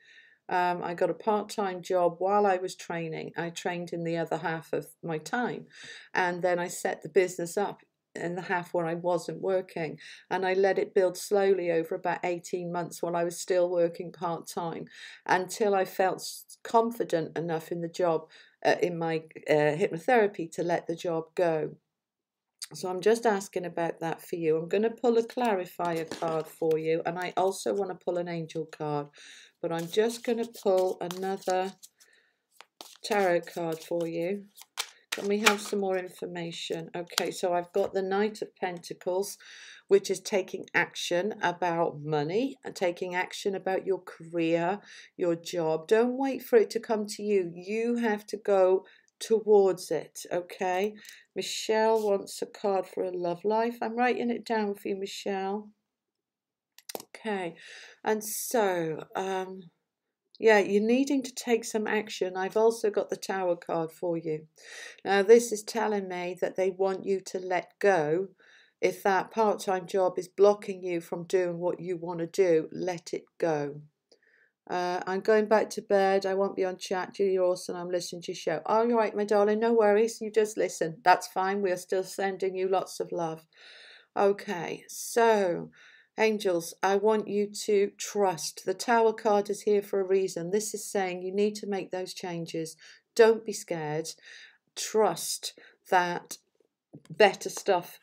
I got a part-time job while I was training. I trained in the other half of my time, and then I set the business up in the half where I wasn't working, and I let it build slowly over about 18 months while I was still working part-time, until I felt confident enough in the job, in my hypnotherapy, to let the job go. So I'm just asking about that for you. I'm going to pull a clarifier card for you, and I also want to pull an angel card, but I'm just going to pull another tarot card for you. Can we have some more information? Okay, so I've got the Knight of Pentacles, which is taking action about money and taking action about your career, your job. Don't wait for it to come to you. You have to go towards it, okay? Michelle wants a card for a love life. I'm writing it down for you, Michelle. Okay, and so, yeah, you're needing to take some action. I've also got the Tower card for you. Now, this is telling me that they want you to let go. If that part-time job is blocking you from doing what you want to do, let it go. I'm going back to bed. I won't be on chat. Julie Orson, I'm listening to your show. Oh, you're right, my darling. No worries. You just listen. That's fine. We are still sending you lots of love. Okay, so angels, I want you to trust. The Tower card is here for a reason. This is saying you need to make those changes. Don't be scared. Trust that better stuff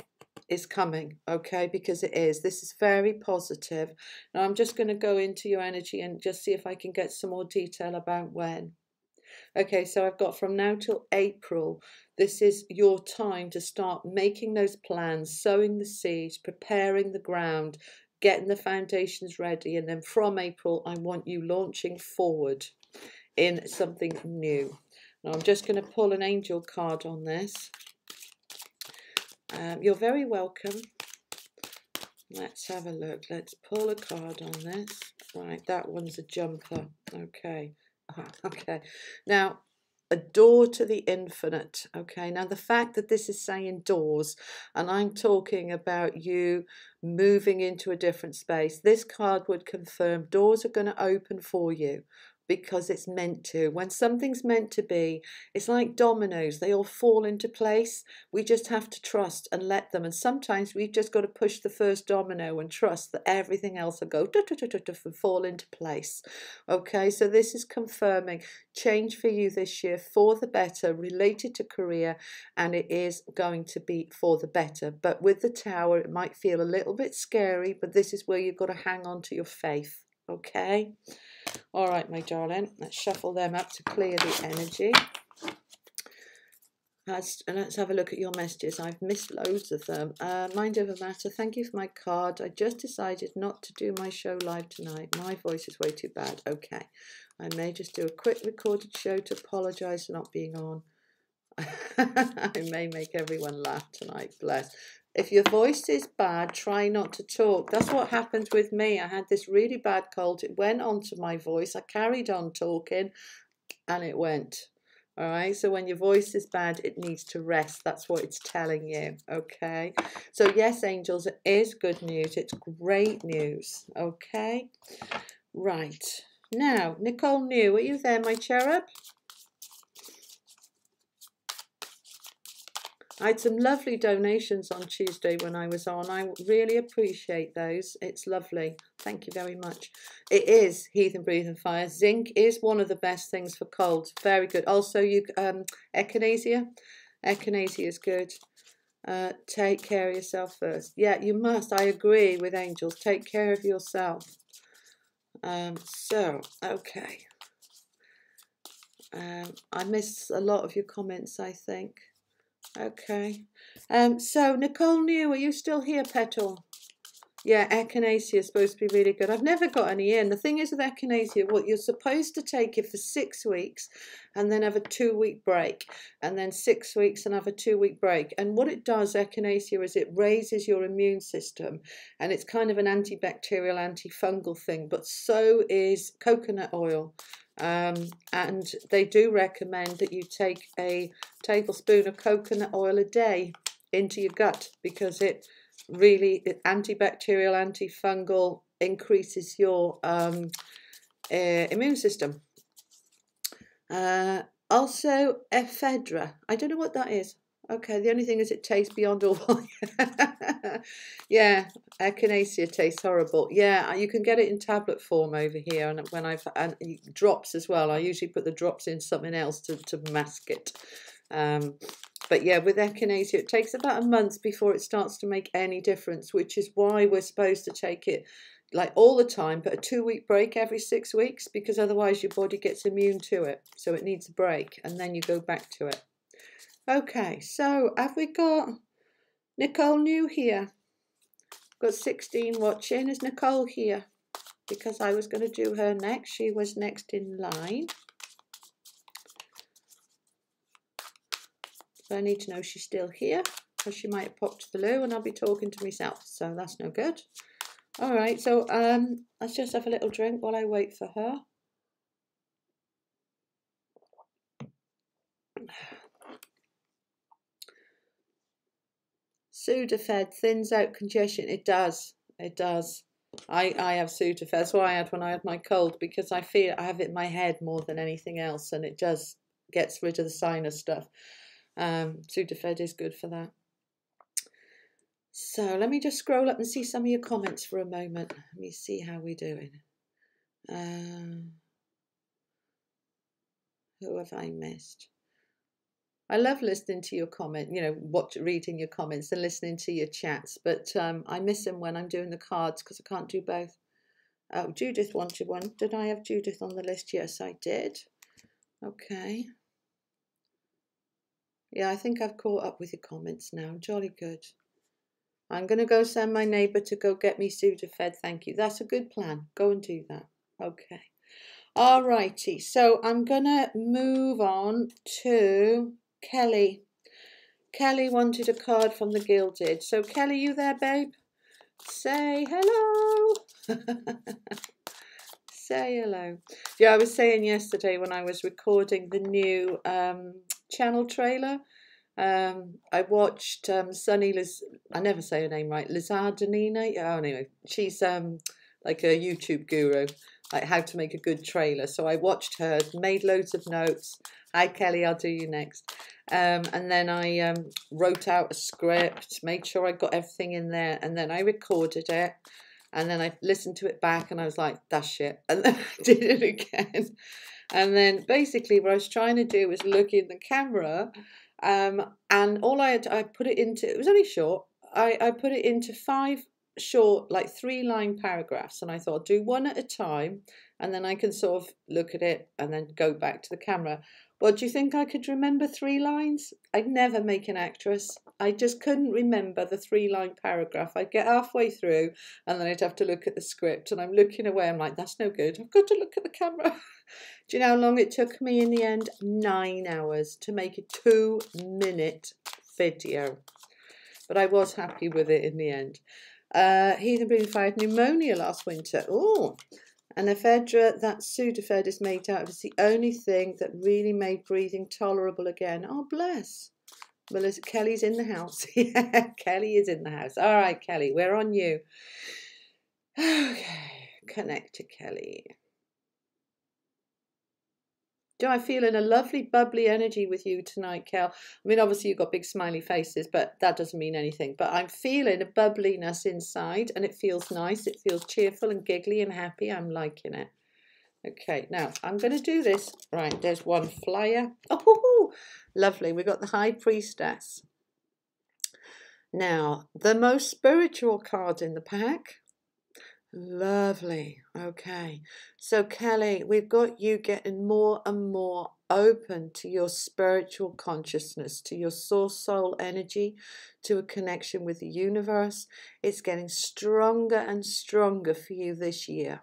is coming, okay? Because it is. This is very positive. Now I'm just going to go into your energy and just see if I can get some more detail about when. Okay, so I've got from now till April. This is your time to start making those plans, sowing the seeds, preparing the ground, getting the foundations ready. And then from April, I want you launching forward in something new. Now I'm just going to pull an angel card on this. You're very welcome. Let's have a look. Let's pull a card on this. Right, that one's a jumper. Okay. Okay. Now, a door to the infinite. Okay. Now, the fact that this is saying doors, and I'm talking about you moving into a different space, this card would confirm doors are going to open for you, because it's meant to. When something's meant to be, it's like dominoes. They all fall into place. We just have to trust and let them. And sometimes we've just got to push the first domino and trust that everything else will go fall into place. Okay, so this is confirming change for you this year for the better, related to career, and it is going to be for the better. But with the Tower, it might feel a little bit scary, but this is where you've got to hang on to your faith. Okay. All right, my darling, let's shuffle them up to clear the energy. Let's have a look at your messages. I've missed loads of them. Mind over matter, thank you for my card. I just decided not to do my show live tonight. My voice is way too bad. Okay, I may just do a quick recorded show to apologise for not being on. I may make everyone laugh tonight, bless. If your voice is bad, try not to talk. That's what happened with me. I had this really bad cold. It went onto my voice. I carried on talking and it went. All right. So when your voice is bad, it needs to rest. That's what it's telling you. Okay. So yes, angels, it is good news. It's great news. Okay. Right. Now, Nicole New, are you there, my cherub? I had some lovely donations on Tuesday when I was on. I really appreciate those. It's lovely. Thank you very much. It is Heathen Breathing Fire. Zinc is one of the best things for colds. Very good. Also, you echinacea. Echinacea is good. Take care of yourself first. Yeah, you must. I agree with angels. Take care of yourself. Okay. I missed a lot of your comments, I think. Okay. So Nicole New, are you still here, Petal? Yeah, echinacea is supposed to be really good. I've never got any in. The thing is with echinacea, what you're supposed to take it for 6 weeks and then have a 2-week break, and then 6 weeks and have a 2-week break. And what it does, echinacea, is it raises your immune system, and it's kind of an antibacterial, antifungal thing, but so is coconut oil. And they do recommend that you take a tablespoon of coconut oil a day into your gut, because it really antibacterial, antifungal, increases your immune system. Also ephedra, I don't know what that is. Okay, the only thing is it tastes beyond all. Yeah, echinacea tastes horrible. Yeah, you can get it in tablet form over here, and when and drops as well. I usually put the drops in something else to mask it. But yeah, with echinacea, it takes about a month before it starts to make any difference, which is why we're supposed to take it like all the time, but a 2-week break every 6 weeks, because otherwise your body gets immune to it. So it needs a break, and then you go back to it. Okay, so have we got Nicole New here? Got 16 watching. Is Nicole here? Because I was going to do her next. She was next in line. So I need to know she's still here, because she might have popped to the loo and I'll be talking to myself, so that's no good. All right, so let's just have a little drink while I wait for her. Sudafed thins out congestion. It does. It does. I have Sudafed. That's what I had when I had my cold, because I feel I have it in my head more than anything else, and it just gets rid of the sinus stuff. Sudafed is good for that. So let me just scroll up and see some of your comments for a moment. Let me see how we're doing. Who have I missed? I love listening to your comment, reading your comments and listening to your chats, but I miss them when I'm doing the cards, because I can't do both. Oh, Judith wanted one. Did I have Judith on the list? Yes, I did. Okay. Yeah, I think I've caught up with your comments now. Jolly good. I'm going to go send my neighbour to go get me Sudafed. Thank you. That's a good plan. Go and do that. Okay. All righty. So I'm going to move on to Kelly. Kelly wanted a card from the Gilded. So Kelly, you there, babe? Say hello. Say hello. Yeah, I was saying yesterday when I was recording the new channel trailer, I watched Sunny Liz. I never say her name right. Lizardinina. Oh, anyway, she's like a YouTube guru, like how to make a good trailer. So I watched her, made loads of notes. Hi Kelly, I'll do you next. And then I wrote out a script, made sure I got everything in there, and then I recorded it. And then I listened to it back and I was like, that's shit. And then I did it again. And then basically what I was trying to do was look in the camera. And all I put it into, it was only short. I put it into 5 short, like 3-line paragraphs. And I thought, do one at a time. And then I can sort of look at it and then go back to the camera. Well, do you think I could remember 3 lines? I'd never make an actress. I just couldn't remember the 3-line paragraph. I'd get halfway through and then I'd have to look at the script, and I'm looking away. I'm like, that's no good. I've got to look at the camera. Do you know how long it took me in the end? 9 hours to make a 2-minute video. But I was happy with it in the end. Heathen Breathing Fire had pneumonia last winter. Oh. And ephedra that Sudafed is made out of is the only thing that really made breathing tolerable again. Oh, bless. Well, Kelly's in the house. Yeah, Kelly is in the house. All right, Kelly, we're on you. Okay, connect to Kelly. I'm feeling a lovely bubbly energy with you tonight, Kel. I mean, obviously you've got big smiley faces, but that doesn't mean anything. But I'm feeling a bubbliness inside, and it feels nice. It feels cheerful and giggly and happy. I'm liking it. Okay, now I'm going to do this. Right, there's one flyer. Oh, lovely. We've got the High Priestess. Now, the most spiritual card in the pack. Lovely. Okay. So, Kelly, we've got you getting more and more open to your spiritual consciousness, to your source soul energy, to a connection with the universe. It's getting stronger and stronger for you this year.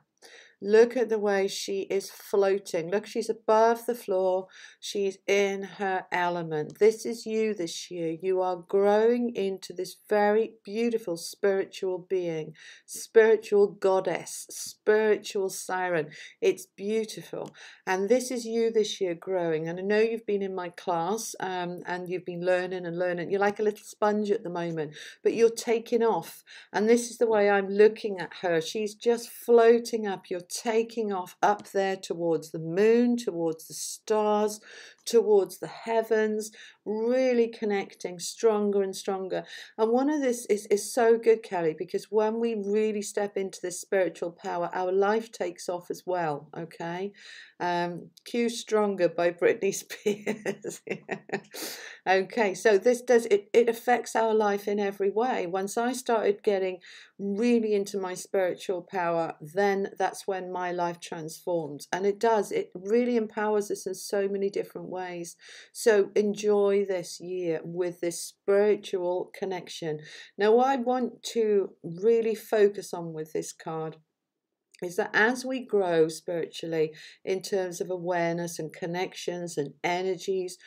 Look at the way she is floating. Look, she's above the floor. She's in her element. This is you this year. You are growing into this very beautiful spiritual being, spiritual goddess, spiritual siren. It's beautiful. And this is you this year growing. And I know you've been in my class and you've been learning and learning. You're like a little sponge at the moment, but you're taking off. And this is the way I'm looking at her. She's just floating up. You're taking off up there towards the moon, towards the stars, towards the heavens, really connecting stronger and stronger. And one of this is so good, Kelly, because when we really step into this spiritual power, our life takes off as well, okay? Cue Stronger by Britney Spears. Okay, so this does, it affects our life in every way. Once I started getting really into my spiritual power, then that's when my life transformed. And it does, it really empowers us in so many different ways. So enjoy this year with this spiritual connection. Now, what I want to really focus on with this card is that as we grow spiritually in terms of awareness and connections and energies,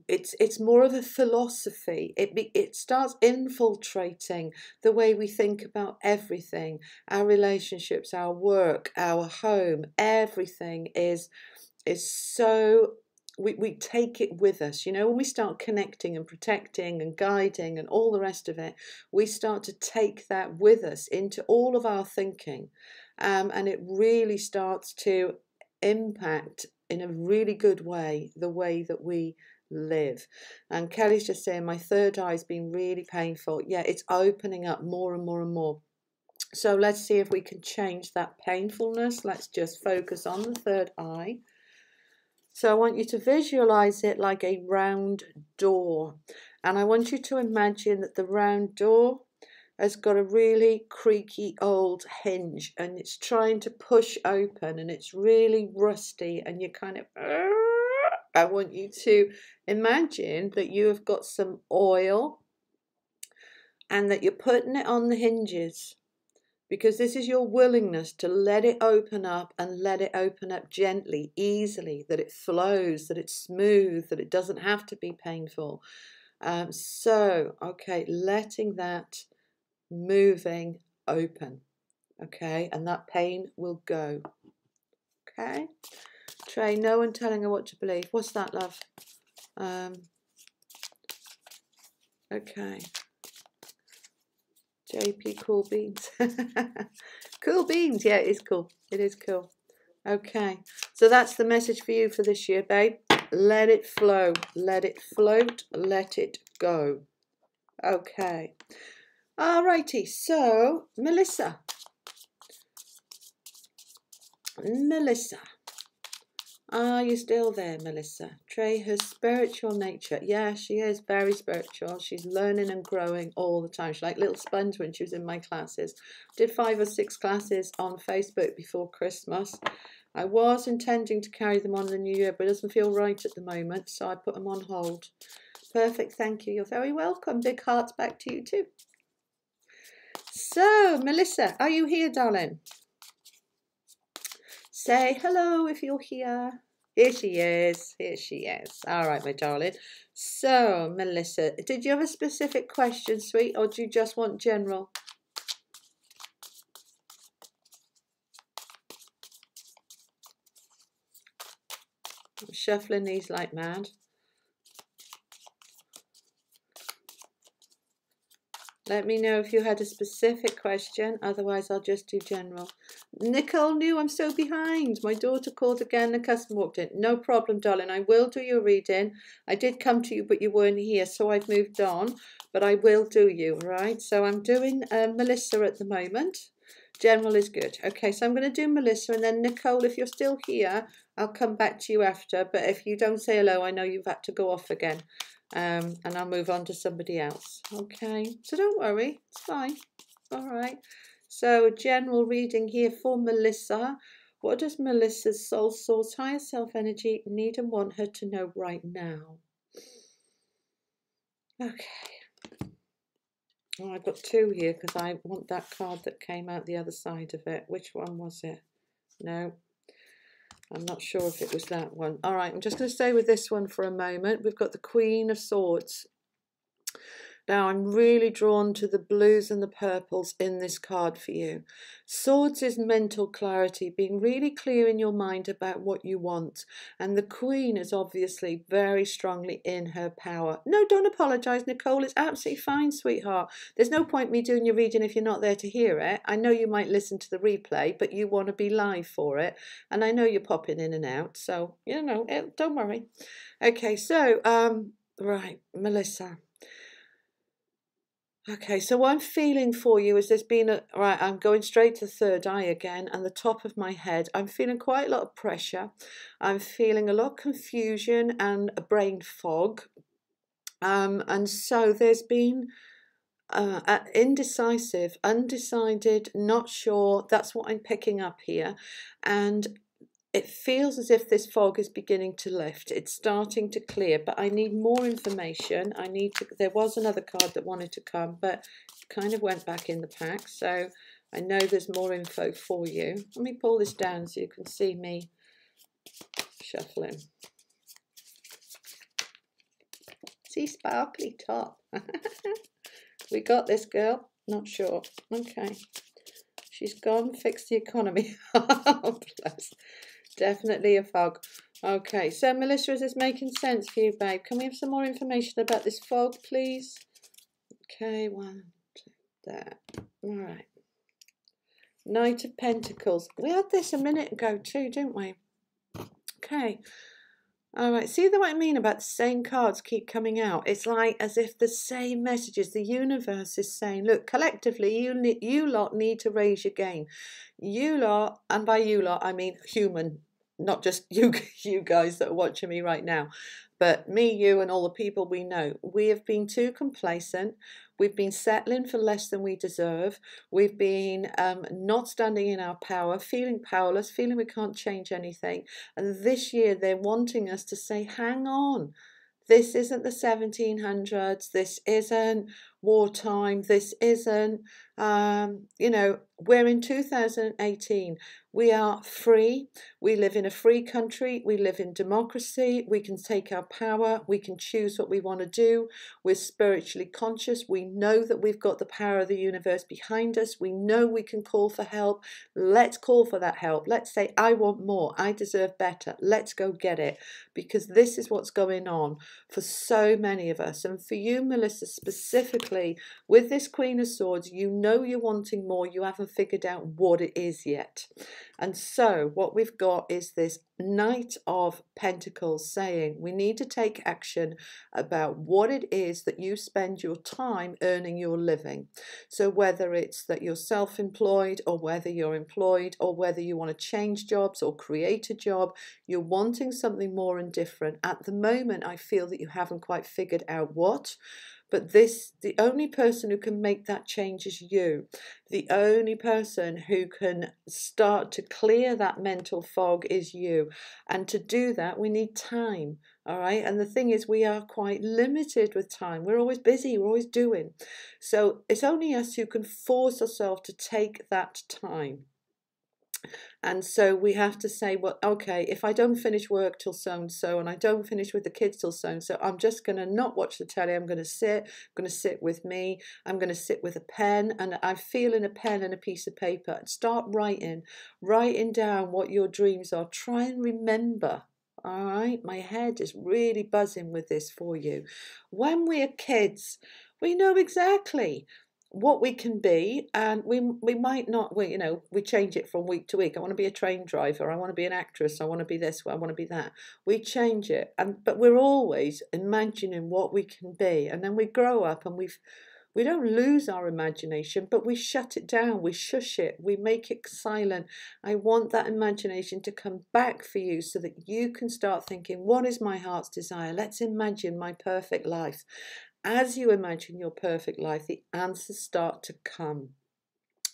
it's more of a philosophy. It starts infiltrating the way we think about everything, our relationships, our work, our home. Everything is so, we take it with us. You know, when we start connecting and protecting and guiding and all the rest of it, we start to take that with us into all of our thinking, and it really starts to impact in a really good way the way that we live. And Kelly's just saying, my third eye's been really painful. Yeah, it's opening up more and more and more. So let's see if we can change that painfulness. Let's just focus on the third eye. So I want you to visualize it like a round door. And I want you to imagine that the round door has got a really creaky old hinge and it's trying to push open and it's really rusty and you're kind of... I want you to imagine that you have got some oil and that you're putting it on the hinges, because this is your willingness to let it open up and let it open up gently, easily, that it flows, that it's smooth, that it doesn't have to be painful. Okay, letting that moving open, okay, and that pain will go, okay. Trey, no one telling her what to believe. What's that, love? Okay. JP, cool beans. Cool beans. Yeah, it is cool. It is cool. Okay. So that's the message for you for this year, babe. Let it flow. Let it float. Let it go. Okay. Alrighty. So, Melissa. Are you still there, Melissa? Trey, her spiritual nature. Yeah, she is very spiritual. She's learning and growing all the time. She's like a little sponge when she was in my classes. Did 5 or 6 classes on Facebook before Christmas. I was intending to carry them on the new year, but it doesn't feel right at the moment, so I put them on hold. Perfect, thank you. You're very welcome. Big hearts back to you too. So, Melissa, are you here, darling? Say hello if you're here. Here she is. Here she is. All right, my darling. So, Melissa, did you have a specific question, sweet, or do you just want general? I'm shuffling these like mad. Let me know if you had a specific question. Otherwise, I'll just do general. Nicole knew I'm so behind. My daughter called again. The customer walked in. No problem, darling. I will do your reading. I did come to you, but you weren't here, so I've moved on. But I will do you, right? So I'm doing Melissa at the moment. General is good. Okay, so I'm going to do Melissa, and then Nicole, if you're still here, I'll come back to you after. But if you don't say hello, I know you've had to go off again. And I'll move on to somebody else. Okay, so don't worry, it's fine. All right, so a general reading here for Melissa. What does Melissa's soul source higher self energy need and want her to know right now? Okay. Oh, I've got two here because I want that card that came out the other side of it. Which one was it? No, I'm not sure if it was that one. All right, I'm just going to stay with this one for a moment. We've got the Queen of Swords. Now, I'm really drawn to the blues and the purples in this card for you. Swords is mental clarity, being really clear in your mind about what you want. And the Queen is obviously very strongly in her power. No, don't apologise, Nicole. It's absolutely fine, sweetheart. There's no point me doing your reading if you're not there to hear it. I know you might listen to the replay, but you want to be live for it. And I know you're popping in and out. So, you know, don't worry. Okay, so, right, Melissa. Okay, so what I'm feeling for you is there's been a, right, I'm going straight to the third eye again and the top of my head. I'm feeling quite a lot of pressure. I'm feeling a lot of confusion and a brain fog. And so there's been indecisive, undecided, not sure. That's what I'm picking up here. And it feels as if this fog is beginning to lift. It's starting to clear, but I need more information. There was another card that wanted to come, but kind of went back in the pack. So I know there's more info for you. Let me pull this down so you can see me shuffling. See, sparkly top. We got this, girl. Not sure. Okay. She's gone. Fix the economy. Oh, bless. Definitely a fog. Okay, so Melissa, is this making sense for you, babe? Can we have some more information about this fog, please? Okay, 1, 2, there. All right. Knight of Pentacles. We had this a minute ago too, didn't we? Okay. All right, see what I mean about the same cards keep coming out? It's like as if the same messages, the universe is saying, look, collectively, you lot need to raise your game. You lot, and by you lot, I mean human, not just you guys that are watching me right now, but me, you, and all the people we know. We have been too complacent. We've been settling for less than we deserve. We've been not standing in our power, feeling powerless, feeling we can't change anything. And this year they're wanting us to say, hang on. This isn't the 1700s. This isn't wartime. This isn't, you know, we're in 2018. We are free. We live in a free country. We live in democracy. We can take our power. We can choose what we want to do. We're spiritually conscious. We know that we've got the power of the universe behind us. We know we can call for help. Let's call for that help. Let's say, I want more. I deserve better. Let's go get it. Because this is what's going on for so many of us. And for you, Melissa, specifically, with this Queen of Swords, you know you're wanting more. You haven't figured out what it is yet. And so what we've got is this Knight of Pentacles saying we need to take action about what it is that you spend your time earning your living. So whether it's that you're self-employed or whether you're employed or whether you want to change jobs or create a job, you're wanting something more and different. At the moment, I feel that you haven't quite figured out what. But the only person who can make that change is you. The only person who can start to clear that mental fog is you. And to do that, we need time. All right. And the thing is, we are quite limited with time. We're always busy. We're always doing. So it's only us who can force ourselves to take that time. And so we have to say, well, okay, if I don't finish work till so-and-so and I don't finish with the kids till so-and-so, I'm just going to not watch the telly. I'm going to sit with me. I'm going to sit with a pen, and I'm feeling a pen and a piece of paper and start writing down what your dreams are. Try and remember. All right, my head is really buzzing with this for you. When we are kids, we know exactly what we can be, and we might not, we change it from week to week. I want to be a train driver, I want to be an actress, I want to be this, I want to be that. We change it, but we're always imagining what we can be, and then we grow up and we don't lose our imagination, but we shut it down, we shush it, we make it silent. I want that imagination to come back for you so that you can start thinking, what is my heart's desire? Let's imagine my perfect life. As you imagine your perfect life, the answers start to come.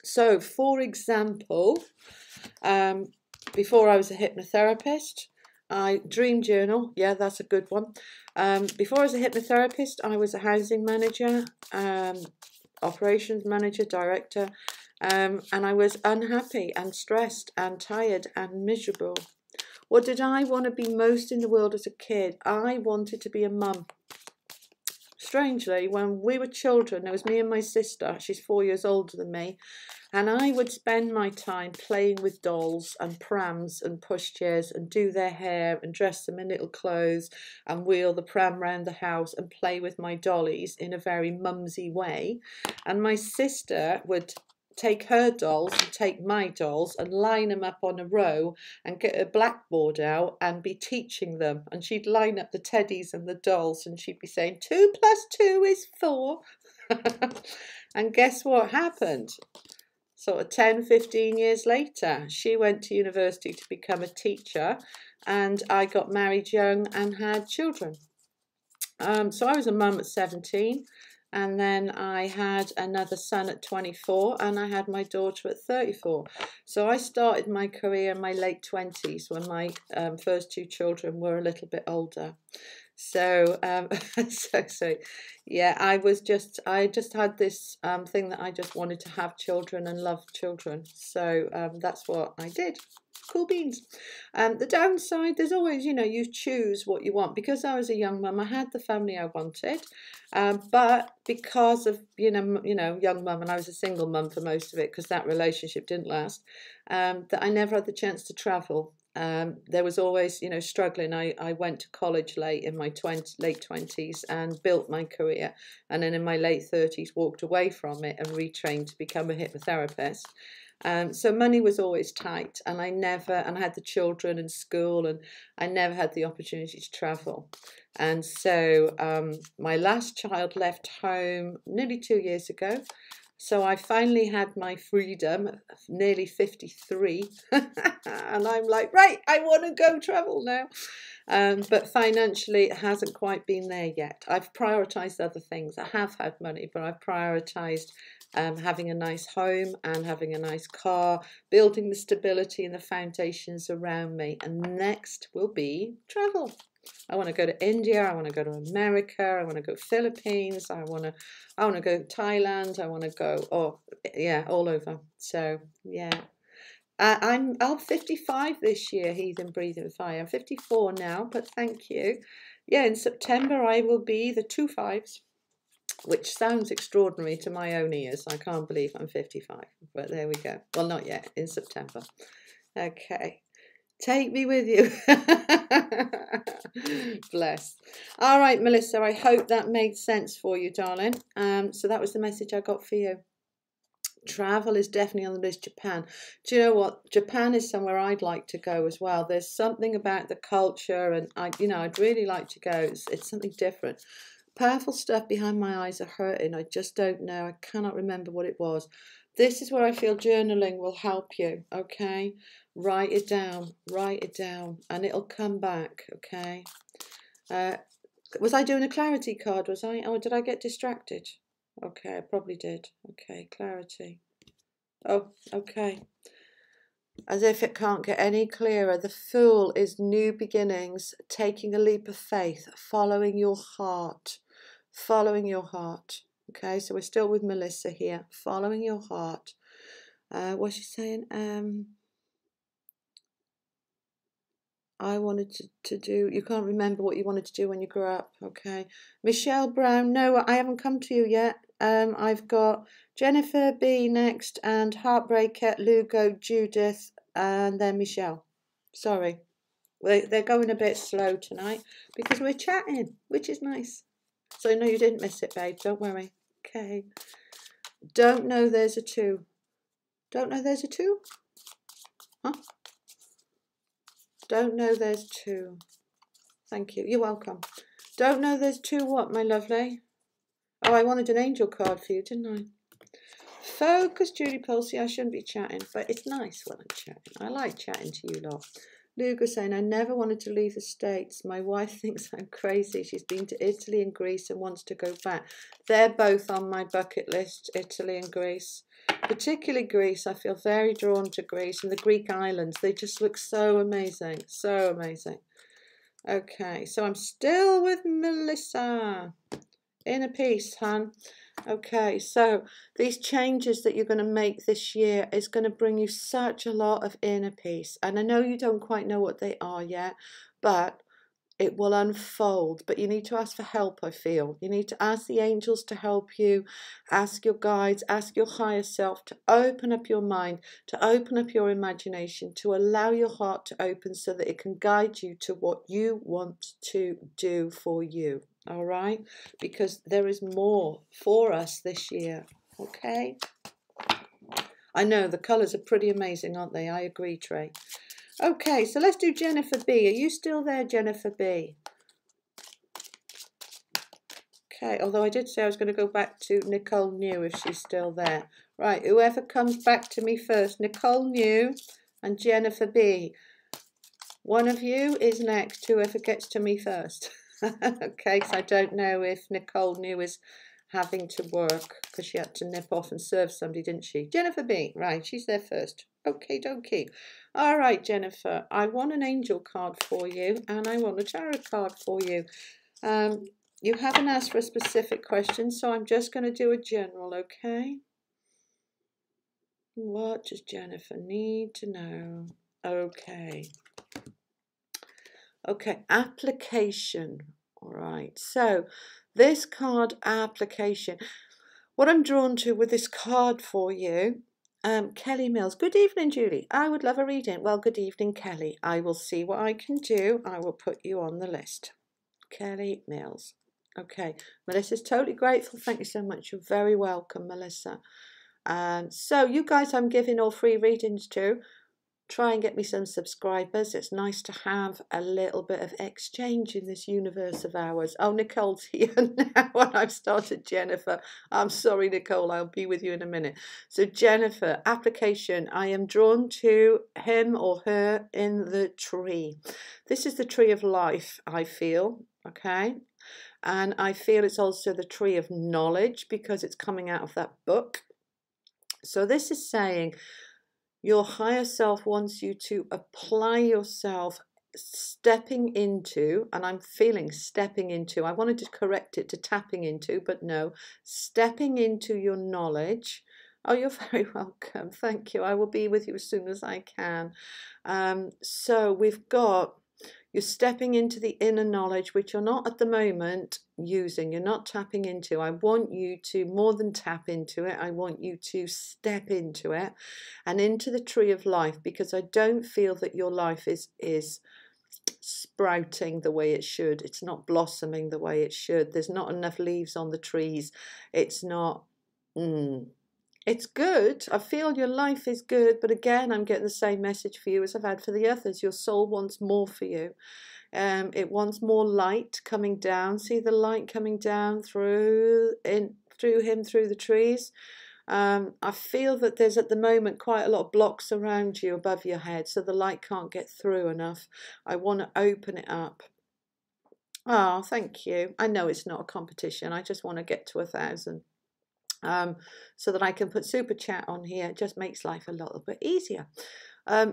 So, for example, before I was a hypnotherapist, I dream journal. Yeah, that's a good one. Before I was a hypnotherapist, I was a housing manager, operations manager, director, and I was unhappy and stressed and tired and miserable. What did I want to be most in the world as a kid? I wanted to be a mum. Strangely, when we were children, there was me and my sister. She's 4 years older than me. And I would spend my time playing with dolls and prams and pushchairs and do their hair and dress them in little clothes and wheel the pram round the house and play with my dollies in a very mumsy way. And my sister would take her dolls and take my dolls and line them up on a row and get a blackboard out and be teaching them. And she'd line up the teddies and the dolls and she'd be saying 2 + 2 is 4. And guess what happened? Sort of 10, 15 years later, she went to university to become a teacher and I got married young and had children. So I was a mum at 17 and then I had another son at 24 and I had my daughter at 34. So I started my career in my late 20s when my first 2 children were a little bit older. So, yeah, I just had this thing that I just wanted to have children and love children. So that's what I did. Cool beans. The downside, there's always, you choose what you want. Because I was a young mum, I had the family I wanted. But because of, young mum, and I was a single mum for most of it because that relationship didn't last, that I never had the chance to travel. There was always, struggling. I went to college late in my late 20s and built my career. And then in my late 30s, walked away from it and retrained to become a hypnotherapist. So money was always tight and I had the children and school and I never had the opportunity to travel. And so my last child left home nearly 2 years ago. So I finally had my freedom, nearly 53, and I'm like, right, I want to go travel now. But financially, it hasn't quite been there yet. I've prioritised other things. I have had money, but I've prioritised having a nice home and having a nice car, building the stability and the foundations around me. And next will be travel. I want to go to India, I want to go to America, I want to go Philippines, I want to go Thailand, I want to go, all over. So, yeah. I'm 55 this year, Heathen Breathing Fire. I'm 54 now, but thank you. Yeah, in September I will be the 2 5s, which sounds extraordinary to my own ears. I can't believe I'm 55, but there we go. Well, not yet, in September. Okay. Take me with you. Bless. All right, Melissa, I hope that made sense for you, darling. So that was the message I got for you. Travel is definitely on the list. Japan. Do you know what? Japan is somewhere I'd like to go as well. There's something about the culture and I'd really like to go. It's something different. Powerful stuff behind my eyes are hurting. I just don't know. I cannot remember what it was. This is where I feel journaling will help you, okay? Write it down, and it'll come back, okay? Was I doing a clarity card, was I? Or did I get distracted? Okay, I probably did. Okay, clarity. Oh, okay. As if it can't get any clearer. The Fool is new beginnings, taking a leap of faith, following your heart. Following your heart. Okay, so we're still with Melissa here. Following your heart. What's she saying? I wanted to do, you can't remember what you wanted to do when you grew up. Okay. Michelle Brown, no, I haven't come to you yet. I've got Jennifer B next and Heartbreaker, Lugo, Judith, and then Michelle. Sorry. They're going a bit slow tonight because we're chatting, which is nice. So no, you didn't miss it, babe. Don't worry. Okay. Don't know there's a 2. Don't know there's a 2? Huh? Don't know there's 2. Thank you. You're welcome. Don't know there's 2 what, my lovely? Oh, I wanted an angel card for you, didn't I? Focus, Julie Pulsey. I shouldn't be chatting, but it's nice when I'm chatting. I like chatting to you lot. Luga saying, I never wanted to leave the States. My wife thinks I'm crazy. She's been to Italy and Greece and wants to go back. They're both on my bucket list, Italy and Greece. particularly Greece. I feel very drawn to Greece and the Greek islands. They just look so amazing, so amazing. Okay, so I'm still with Melissa. Inner peace, hon. Okay, so these changes that you're going to make this year is going to bring you such a lot of inner peace. And I know you don't quite know what they are yet, but it will unfold. But you need to ask for help, I feel. You need to ask the angels to help you, ask your guides, ask your higher self to open up your mind, to open up your imagination, to allow your heart to open so that it can guide you to what you want to do for you. All right, because there is more for us this year. Okay, I know the colours are pretty amazing, aren't they? I agree, Trey. Okay, so let's do Jennifer B. Are you still there, Jennifer B? Okay, although I did say I was going to go back to Nicole New if she's still there. Right, whoever comes back to me first, Nicole New and Jennifer B. One of you is next, whoever gets to me first. Okay, because I don't know if Nicole New is having to work because she had to nip off and serve somebody, didn't she? Jennifer B. Right, she's there first. Okay, dokie. All right, Jennifer, I want an angel card for you and I want a tarot card for you. You haven't asked for a specific question, so I'm just going to do a general, okay? What does Jennifer need to know? Okay. Okay, application. All right, so this card application, what I'm drawn to with this card for you, Kelly Mills. Good evening, Julie. I would love a reading. Well, good evening, Kelly. I will see what I can do. I will put you on the list. Kelly Mills. Okay, Melissa's totally grateful. Thank you so much. You're very welcome, Melissa. And so you guys I'm giving all free readings to. Try and get me some subscribers. It's nice to have a little bit of exchange in this universe of ours. Oh, Nicole's here now and I've started Jennifer. I'm sorry, Nicole, I'll be with you in a minute. So Jennifer, application. I am drawn to him or her in the tree. This is the tree of life, I feel, okay? And I feel it's also the tree of knowledge because it's coming out of that book. So this is saying, your higher self wants you to apply yourself stepping into, and I'm feeling stepping into, I wanted to correct it to tapping into, but no, stepping into your knowledge. Oh, you're very welcome. Thank you. I will be with you as soon as I can. So we've got, you're stepping into the inner knowledge, which you're not at the moment using. You're not tapping into. I want you to more than tap into it. I want you to step into it and into the tree of life, because I don't feel that your life is sprouting the way it should. It's not blossoming the way it should. There's not enough leaves on the trees. It's not... It's good. I feel your life is good, but again, I'm getting the same message for you as I've had for the others. Your soul wants more for you. It wants more light coming down. See the light coming down through him, through the trees. I feel that there's at the moment quite a lot of blocks around you above your head, so the light can't get through enough. I want to open it up. Oh, thank you. I know it's not a competition. I just want to get to 1,000. So that I can put super chat on here. It just makes life a little bit easier.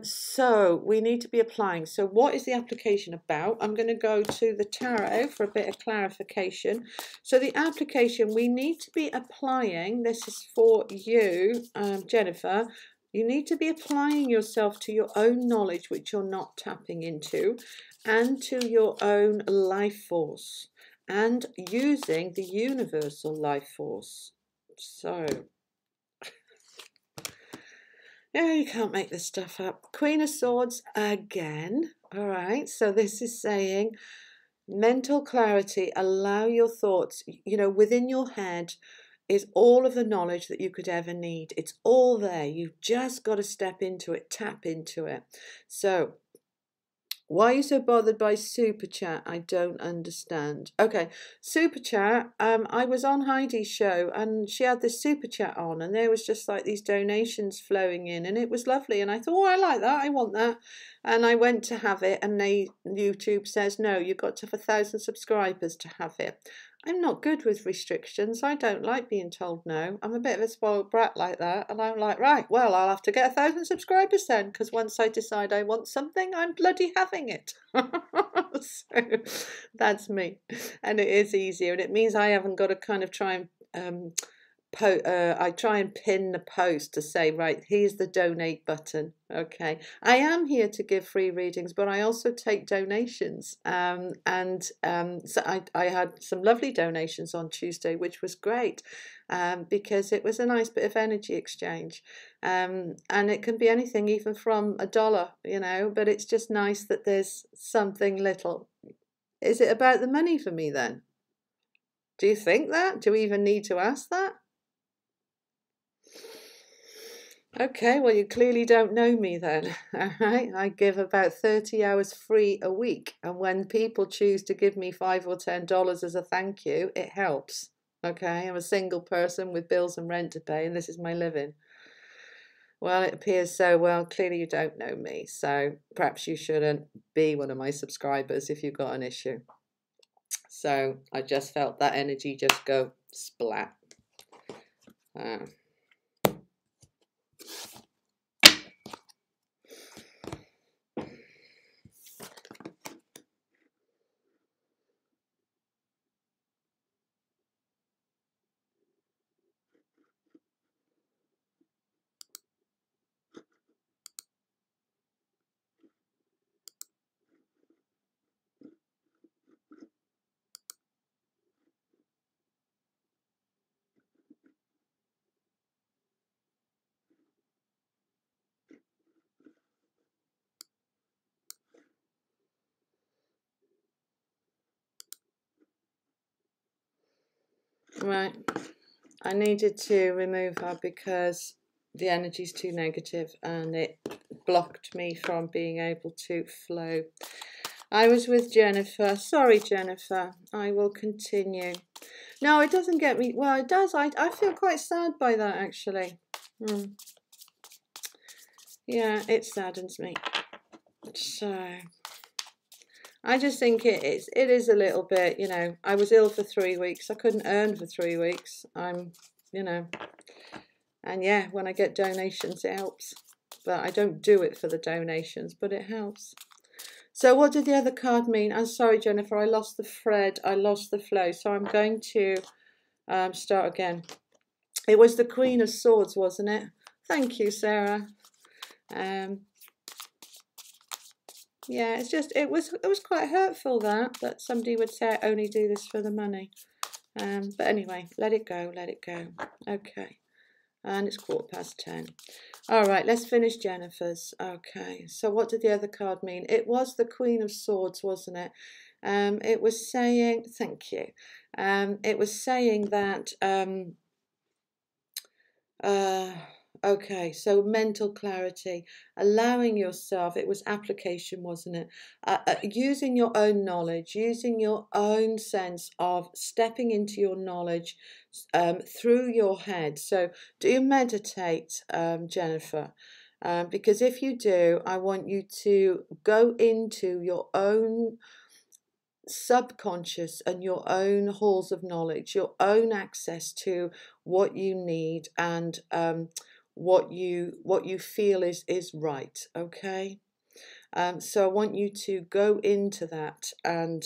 So we need to be applying. So what is the application about? I'm going to go to the tarot for a bit of clarification. So the application, we need to be applying, this is for you, Jennifer, you need to be applying yourself to your own knowledge, which you're not tapping into, and to your own life force, and using the universal life force. So, yeah, you can't make this stuff up. Queen of Swords again. All right, so this is saying mental clarity, allow your thoughts, you know, within your head is all of the knowledge that you could ever need. It's all there. You've just got to step into it, tap into it. So, why are you so bothered by super chat? I don't understand. Okay, super chat. I was on Heidi's show and she had this super chat on, and there was just like these donations flowing in, and it was lovely. And I thought, oh, I like that. I want that. And I went to have it, and YouTube says no, you've got to have 1,000 subscribers to have it. I'm not good with restrictions. I don't like being told no. I'm a bit of a spoiled brat like that. And I'm like, right, well, I'll have to get 1,000 subscribers then, because once I decide I want something, I'm bloody having it. So that's me. And it is easier. And it means I haven't got to kind of try and I try and pin the post to say, right, here's the donate button. Okay, I am here to give free readings, but I also take donations. So I had some lovely donations on Tuesday, which was great, because it was a nice bit of energy exchange. And it can be anything, even from $1, you know, but it's just nice that there's something little. Is it about the money for me then? Do you think that? Do we even need to ask that? Okay, well, you clearly don't know me then. All right, I give about 30 hours free a week, and when people choose to give me $5 or $10 as a thank you, it helps. Okay, I'm a single person with bills and rent to pay, and this is my living. Well, it appears so. Well, clearly you don't know me, so perhaps you shouldn't be one of my subscribers if you've got an issue. So I just felt that energy just go splat. Right, I needed to remove her because the energy's too negative and it blocked me from being able to flow. I was with Jennifer. Sorry, Jennifer. I will continue. No, it doesn't get me. Well, it does. I feel quite sad by that, actually. Yeah, it saddens me. So I just think it is a little bit, you know, I was ill for 3 weeks. I couldn't earn for 3 weeks. You know, and yeah, when I get donations, it helps. But I don't do it for the donations, but it helps. So what did the other card mean? I'm sorry, Jennifer, I lost the thread. I lost the flow. So I'm going to start again. It was the Queen of Swords, wasn't it? Thank you, Sarah. Yeah, it's just it was quite hurtful that somebody would say I only do this for the money. But anyway, let it go, let it go. Okay, and it's 10:15. All right, let's finish Jennifer's. Okay, so what did the other card mean? It was the Queen of Swords, wasn't it? It was saying, thank you. It was saying that. Okay, so mental clarity, allowing yourself, it was application, wasn't it? Using your own knowledge, using your own sense of stepping into your knowledge through your head. So do you meditate, Jennifer? Because if you do, I want you to go into your own subconscious and your own halls of knowledge, your own access to what you need and what you feel is right. Okay, so I want you to go into that and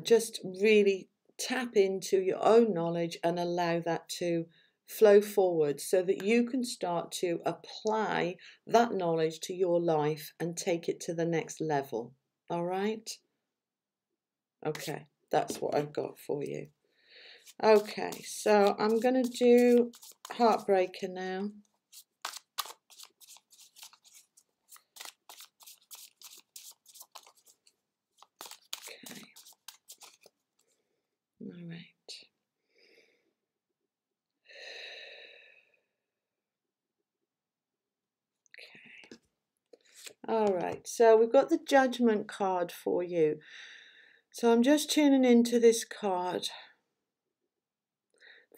just really tap into your own knowledge and allow that to flow forward so that you can start to apply that knowledge to your life and take it to the next level. All right. Okay, that's what I've got for you. Okay, so I'm going to do Heartbreaker now. Okay. All right. Okay. All right, so we've got the Judgment card for you. So I'm just tuning into this card.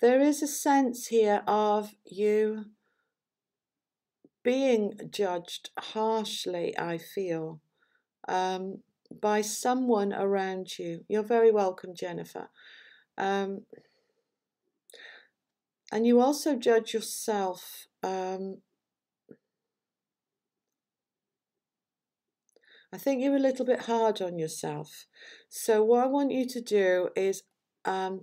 There is a sense here of you being judged harshly, I feel. by someone around you. You're very welcome, Jennifer. And you also judge yourself. I think you're a little bit hard on yourself. So what I want you to do is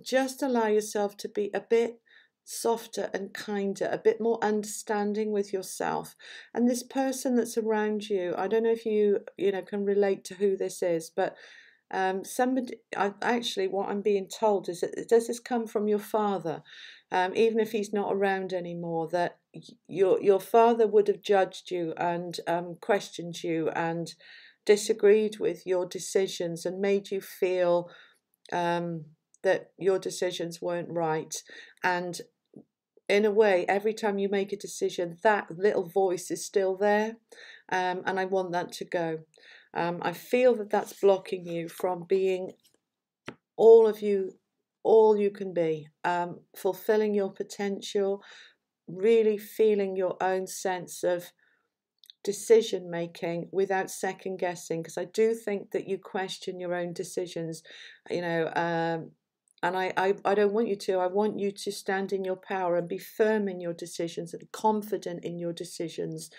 just allow yourself to be a bit softer and kinder, a bit more understanding with yourself. And this person that's around you, I don't know if you can relate to who this is, but somebody, actually what I'm being told is that, does this come from your father? Even if he's not around anymore, that your father would have judged you and questioned you and disagreed with your decisions and made you feel that your decisions weren't right. And in a way, every time you make a decision, that little voice is still there, and I want that to go. I feel that that's blocking you from being all you can be, fulfilling your potential, really feeling your own sense of decision making without second guessing, because I do think that you question your own decisions, and I don't want you to. I want you to stand in your power and be firm in your decisions and confident in your decisions.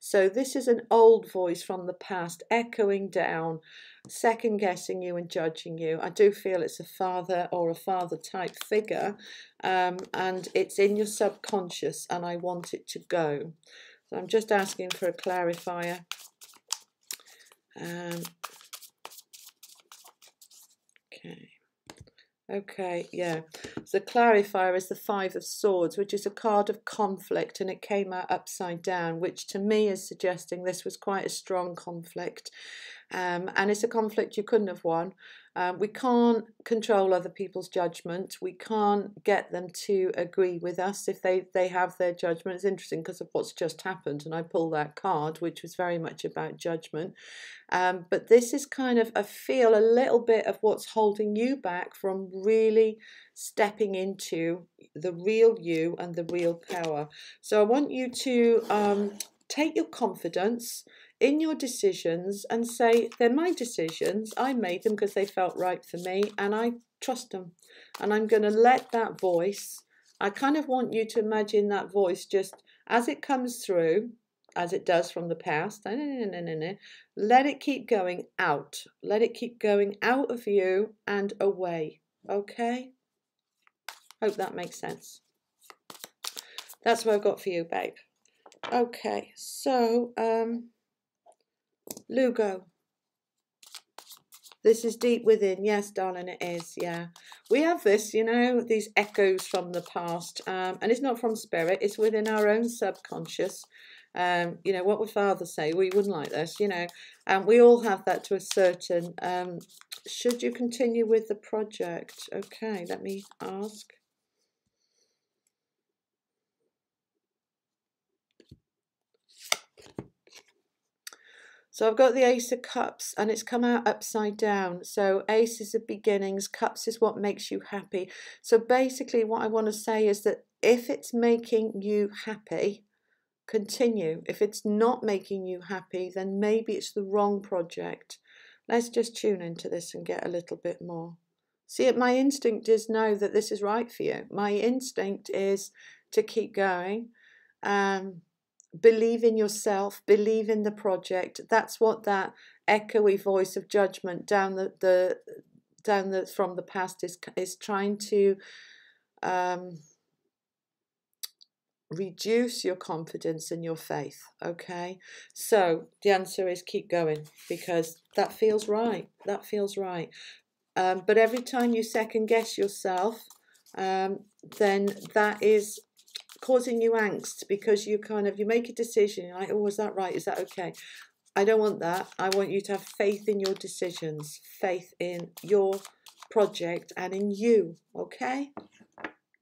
So this is an old voice from the past echoing down, second guessing you and judging you. I do feel it's a father or a father type figure, and it's in your subconscious, and I want it to go. So I'm just asking for a clarifier. Okay, yeah. So the clarifier is the Five of Swords, which is a card of conflict, and it came out upside down, which to me is suggesting this was quite a strong conflict. And it's a conflict you couldn't have won. We can't control other people's judgment. We can't get them to agree with us if they have their judgment. It's interesting because of what's just happened, and I pulled that card, which was very much about judgment. But this is kind of, I feel, a little bit of what's holding you back from really stepping into the real you and the real power. So I want you to take your confidence in your decisions and say, they're my decisions, I made them because they felt right for me, and I trust them, and I'm going to let that voice, I kind of want you to imagine that voice just as it comes through, as it does from the past, let it keep going out, let it keep going out of you and away. Okay, hope that makes sense. That's what I've got for you, babe. Okay, so Lugo, this is deep within. Yes, darling, it is. Yeah, we have this, these echoes from the past, and it's not from spirit, it's within our own subconscious. What would Father say? We wouldn't like this, and we all have that to a certain. Should you continue with the project? Okay, let me ask. So I've got the Ace of Cups, and it's come out upside down. So Ace is the beginnings, Cups is what makes you happy. So basically what I want to say is that if it's making you happy, continue. If it's not making you happy, then maybe it's the wrong project. Let's just tune into this and get a little bit more. See, my instinct is know that this is right for you. My instinct is to keep going. Believe in yourself, believe in the project. That's what that echoey voice of judgment down from the past is trying to reduce your confidence and your faith. Okay, so the answer is keep going, because that feels right. That feels right. But every time you second guess yourself, then that is causing you angst, because you make a decision, you're like, oh, is that right? Is that okay? I don't want that. I want you to have faith in your decisions, faith in your project and in you. Okay?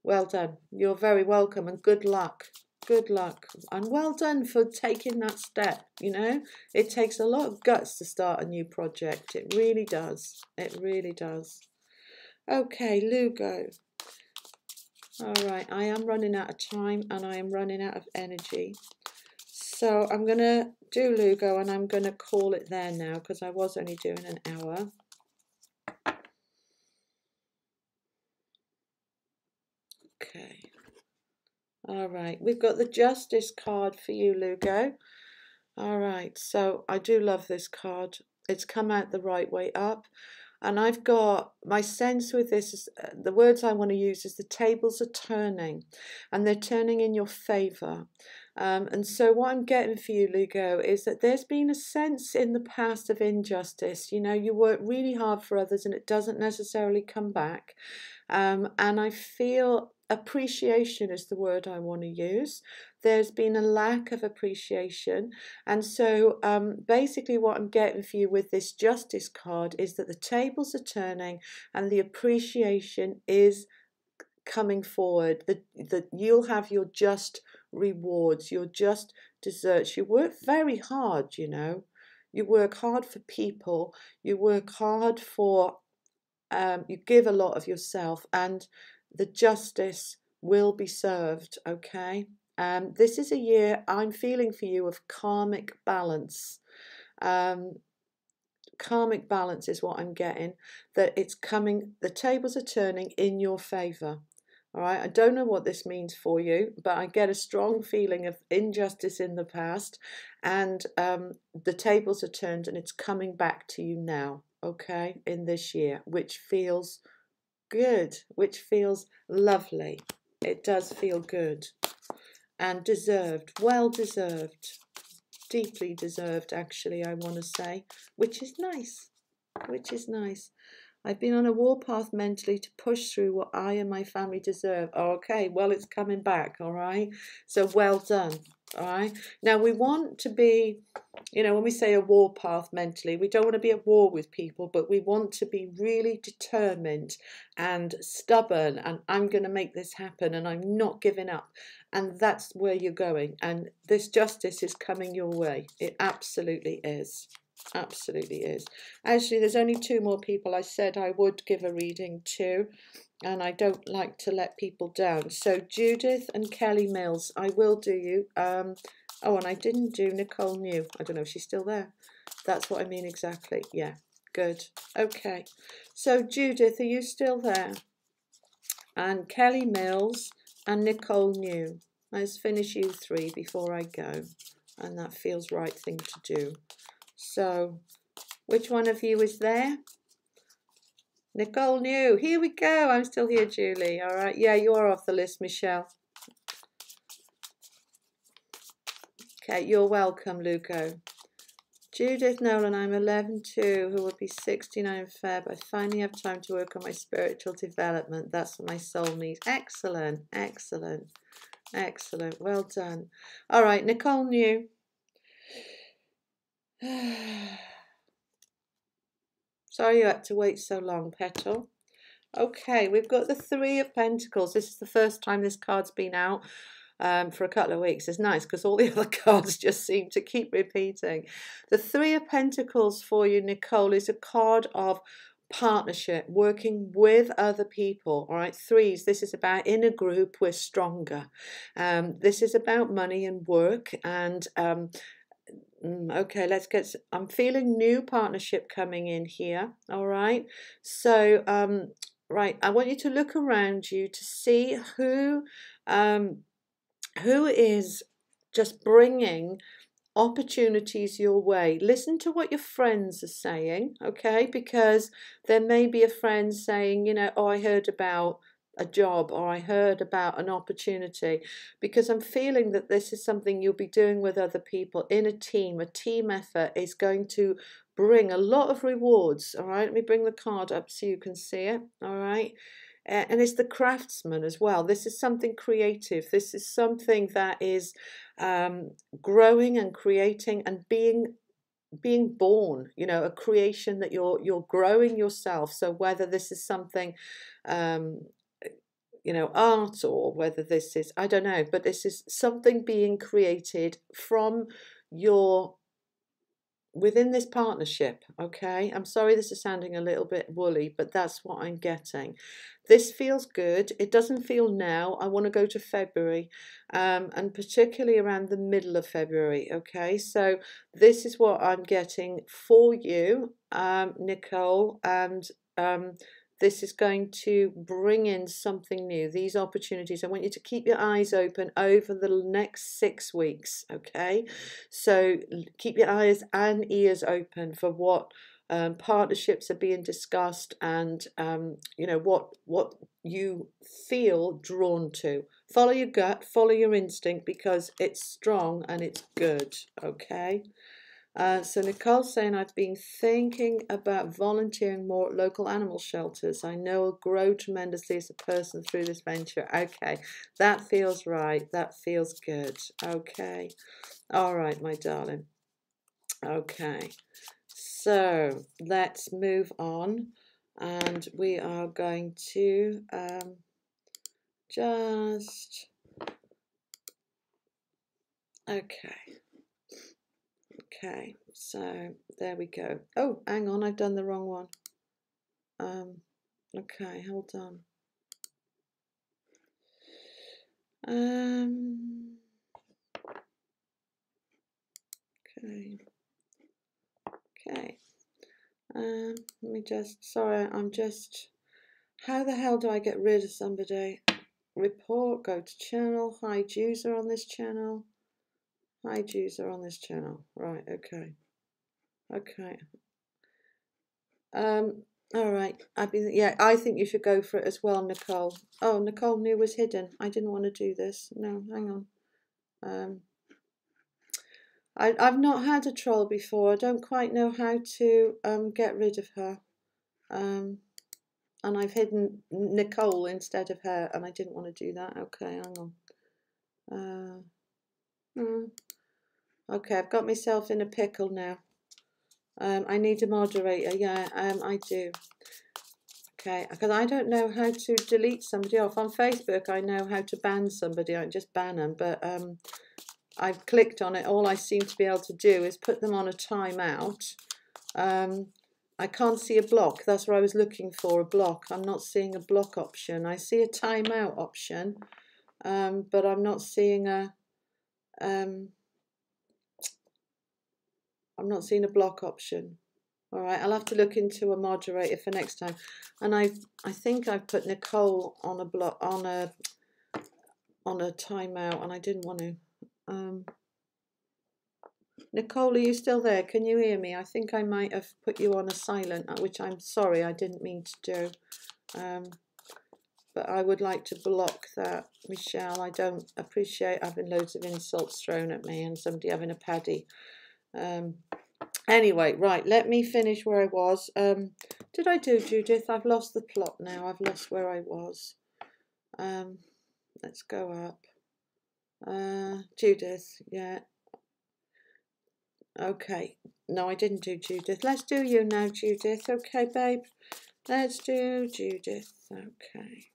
Well done. You're very welcome, and good luck. Good luck. And well done for taking that step. It takes a lot of guts to start a new project. It really does. It really does. Okay, Lugo. All right, I am running out of time and I am running out of energy. So I'm going to do Lugo, and I'm going to call it there now because I was only doing an hour. Okay. All right. We've got the Justice card for you, Lugo. All right. So I do love this card. It's come out the right way up. And I've got my sense with this is the words I want to use is the tables are turning, and they're turning in your favor. And so what I'm getting for you, Lugo, is that there's been a sense in the past of injustice. You know, you work really hard for others and it doesn't necessarily come back. And I feel appreciation is the word I want to use. There's been a lack of appreciation. And so basically what I'm getting for you with this Justice card is that the tables are turning and the appreciation is coming forward, that you'll have your just rewards, your just desserts. You work very hard, you know. You work hard for people. You work hard for, you give a lot of yourself, and the justice will be served, okay? This is a year I'm feeling for you of karmic balance. Karmic balance is what I'm getting, that it's coming, the tables are turning in your favor. All right, I don't know what this means for you, but I get a strong feeling of injustice in the past, and the tables are turned and it's coming back to you now, okay, in this year, which feels good, which feels lovely. It does feel good and deserved, well deserved, deeply deserved, actually, I want to say, which is nice, which is nice. I've been on a warpath mentally to push through what I and my family deserve. Oh, okay, well, it's coming back, all right? So well done, all right? Now, we want to be, you know, when we say a warpath mentally, we don't want to be at war with people, but we want to be really determined and stubborn, and I'm going to make this happen, and I'm not giving up. And that's where you're going. And this justice is coming your way. It absolutely is. Absolutely is. Actually, there's only two more people I said I would give a reading to, and I don't like to let people down. So Judith and Kelly Mills, I will do you. Oh, and I didn't do Nicole New. I don't know if she's still there. That's what I mean exactly. Yeah, good. Okay. So Judith, are you still there? And Kelly Mills and Nicole New. Let's finish you three before I go. And that feels right thing to do. So, which one of you is there? Nicole New. Here we go. I'm still here, Julie. All right. Yeah, you're off the list, Michelle. Okay, you're welcome, Luco. Judith Nolan, I'm 11-2, who will be 69 in Feb. I finally have time to work on my spiritual development. That's what my soul needs. Excellent, excellent, excellent. Well done. All right, Nicole New. Sorry you had to wait so long, Petal. Okay, we've got the Three of Pentacles. This is the first time this card's been out for a couple of weeks. It's nice because all the other cards just seem to keep repeating. The Three of Pentacles for you, Nicole, is a card of partnership, working with other people. All right, threes, this is about in a group we're stronger. This is about money and work, and okay, let's get, I'm feeling new partnership coming in here. All right, so right, I want you to look around you to see who is just bringing opportunities your way. Listen to what your friends are saying, okay? Because there may be a friend saying, you know, oh, I heard about a job, or I heard about an opportunity, because I'm feeling that this is something you'll be doing with other people in a team. A team effort is going to bring a lot of rewards. All right, let me bring the card up so you can see it. All right, and it's the craftsman as well. This is something creative. This is something that is growing and creating and being born, you know, a creation that you're growing yourself. So whether this is something you know, art, or whether this is, I don't know, but this is something being created from your within this partnership, okay? I'm sorry this is sounding a little bit woolly, but that's what I'm getting. This feels good. It doesn't feel now. I want to go to February, and particularly around the middle of February, okay? So this is what I'm getting for you, Nicole, and this is going to bring in something new, these opportunities. I want you to keep your eyes open over the next 6 weeks, okay? So keep your eyes and ears open for what partnerships are being discussed, and you know, what you feel drawn to. Follow your gut, follow your instinct, because it's strong and it's good, okay? So Nicole's saying, I've been thinking about volunteering more at local animal shelters. I know I'll grow tremendously as a person through this venture. Okay, that feels right. That feels good. Okay. All right, my darling. Okay. So let's move on. And we are going to just... Okay. Okay, so there we go. Oh, hang on, I've done the wrong one. Okay, hold on. Okay. Okay. Let me just, sorry, I'm just, how the hell do I get rid of somebody? Report, go to channel, hide user on this channel. Hide user on this channel. Right, okay. Okay. All right. Yeah, I think you should go for it as well, Nicole. Oh, Nicole knew was hidden. I didn't want to do this. No, hang on. I've not had a troll before. I don't quite know how to get rid of her. And I've hidden Nicole instead of her, and I didn't want to do that. Okay, hang on. Okay, I've got myself in a pickle now. I need a moderator. Yeah, I do. Okay, because I don't know how to delete somebody off. On Facebook, I know how to ban somebody. I just ban them, but I've clicked on it. All I seem to be able to do is put them on a timeout. I can't see a block. That's what I was looking for, a block. I'm not seeing a block option. I see a timeout option, but I'm not seeing a block option. All right, I'll have to look into a moderator for next time. And I think I've put Nicole on a block, on a timeout, and I didn't want to. Nicole, are you still there? Can you hear me? I think I might have put you on a silent, which I'm sorry, I didn't mean to do. But I would like to block that, Michelle. I don't appreciate having loads of insults thrown at me and somebody having a paddy. Anyway, right, let me finish where I was. Did I do Judith? I've lost the plot now. I've lost where I was. Let's go up. Judith, yeah. Okay. No, I didn't do Judith. Let's do you now, Judith. Okay, babe. Let's do Judith. Okay.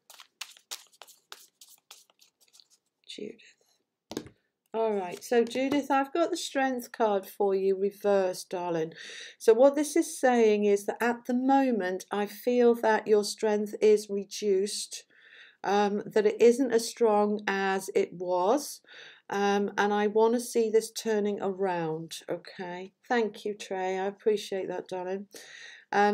Judith. All right, so Judith, I've got the strength card for you reversed, darling. So what this is saying is that at the moment, I feel that your strength is reduced, that it isn't as strong as it was, and I want to see this turning around, okay? Thank you, Trey. I appreciate that, darling.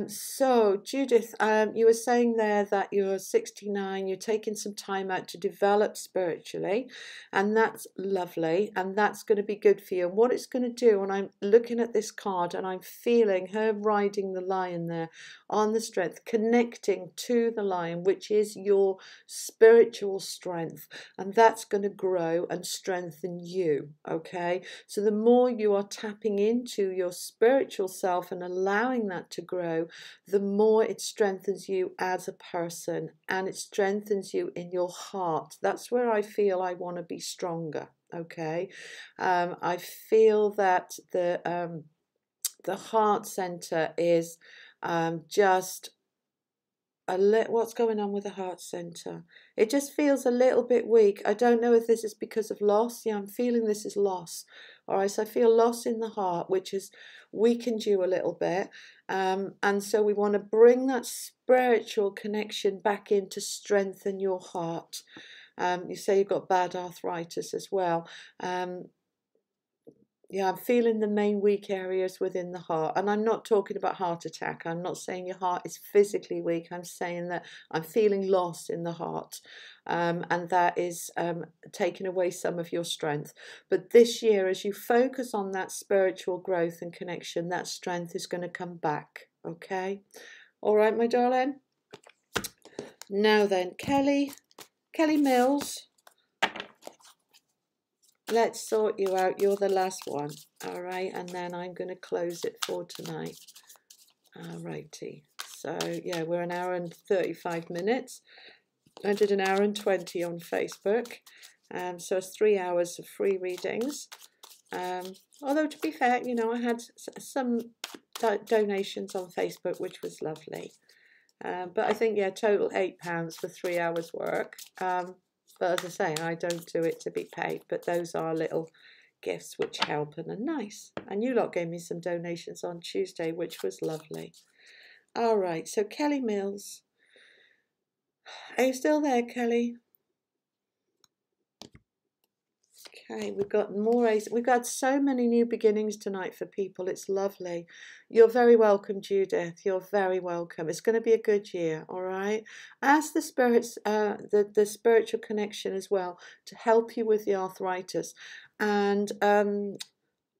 So Judith, you were saying there that you're 69, you're taking some time out to develop spiritually, and that's lovely, and that's going to be good for you. And what it's going to do, and I'm looking at this card and I'm feeling her riding the lion there on the strength, connecting to the lion, which is your spiritual strength, and that's going to grow and strengthen you, okay? So the more you are tapping into your spiritual self and allowing that to grow, the more it strengthens you as a person, and it strengthens you in your heart. That's where I feel I want to be stronger, okay? I feel that the heart center is just what's going on with the heart center? It just feels a little bit weak. I don't know if this is because of loss. Yeah, I'm feeling this is loss. All right, so I feel loss in the heart, which has weakened you a little bit. And so we want to bring that spiritual connection back in to strengthen your heart. You say you've got bad arthritis as well. Yeah, I'm feeling the main weak areas within the heart. And I'm not talking about heart attack. I'm not saying your heart is physically weak. I'm saying that I'm feeling loss in the heart. And that is taking away some of your strength. But this year, as you focus on that spiritual growth and connection, that strength is going to come back. Okay? All right, my darling? Now then, Kelly Mills. Let's sort you out. You're the last one. All right. And then I'm going to close it for tonight. All righty. So, yeah, we're an hour and 35 minutes. I did an hour and 20 on Facebook. So it's 3 hours of free readings. Although, to be fair, you know, I had some donations on Facebook, which was lovely. But I think, yeah, total £8 for 3 hours work. But as I say, I don't do it to be paid, but those are little gifts which help and are nice. And you lot gave me some donations on Tuesday, which was lovely. All right, so Kelly Mills. Are you still there, Kelly? Okay, we've got more ace. We've got so many new beginnings tonight for people. It's lovely. You're very welcome, Judith. You're very welcome. It's going to be a good year, all right? Ask the spirits, the spiritual connection as well to help you with the arthritis. And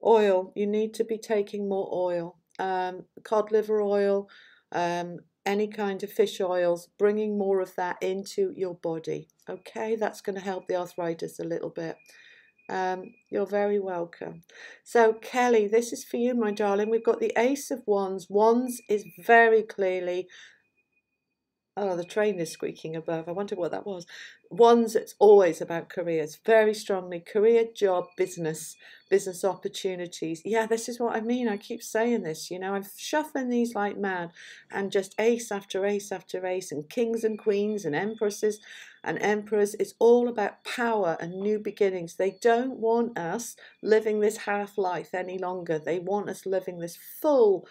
oil. You need to be taking more oil. Cod liver oil, any kind of fish oils, bringing more of that into your body. Okay, that's going to help the arthritis a little bit. You're very welcome. So Kelly, this is for you, my darling. We've got the Ace of Wands. Wands is very clearly, oh, the train is squeaking above. I wonder what that was. Wands, it's always about careers, very strongly. Career, job, business opportunities. Yeah, this is what I mean. I keep saying this, you know, I'm shuffling these like mad, and just ace after ace after ace, and kings and queens and empresses and emperors. It's all about power and new beginnings. They don't want us living this half life any longer. They want us living this full,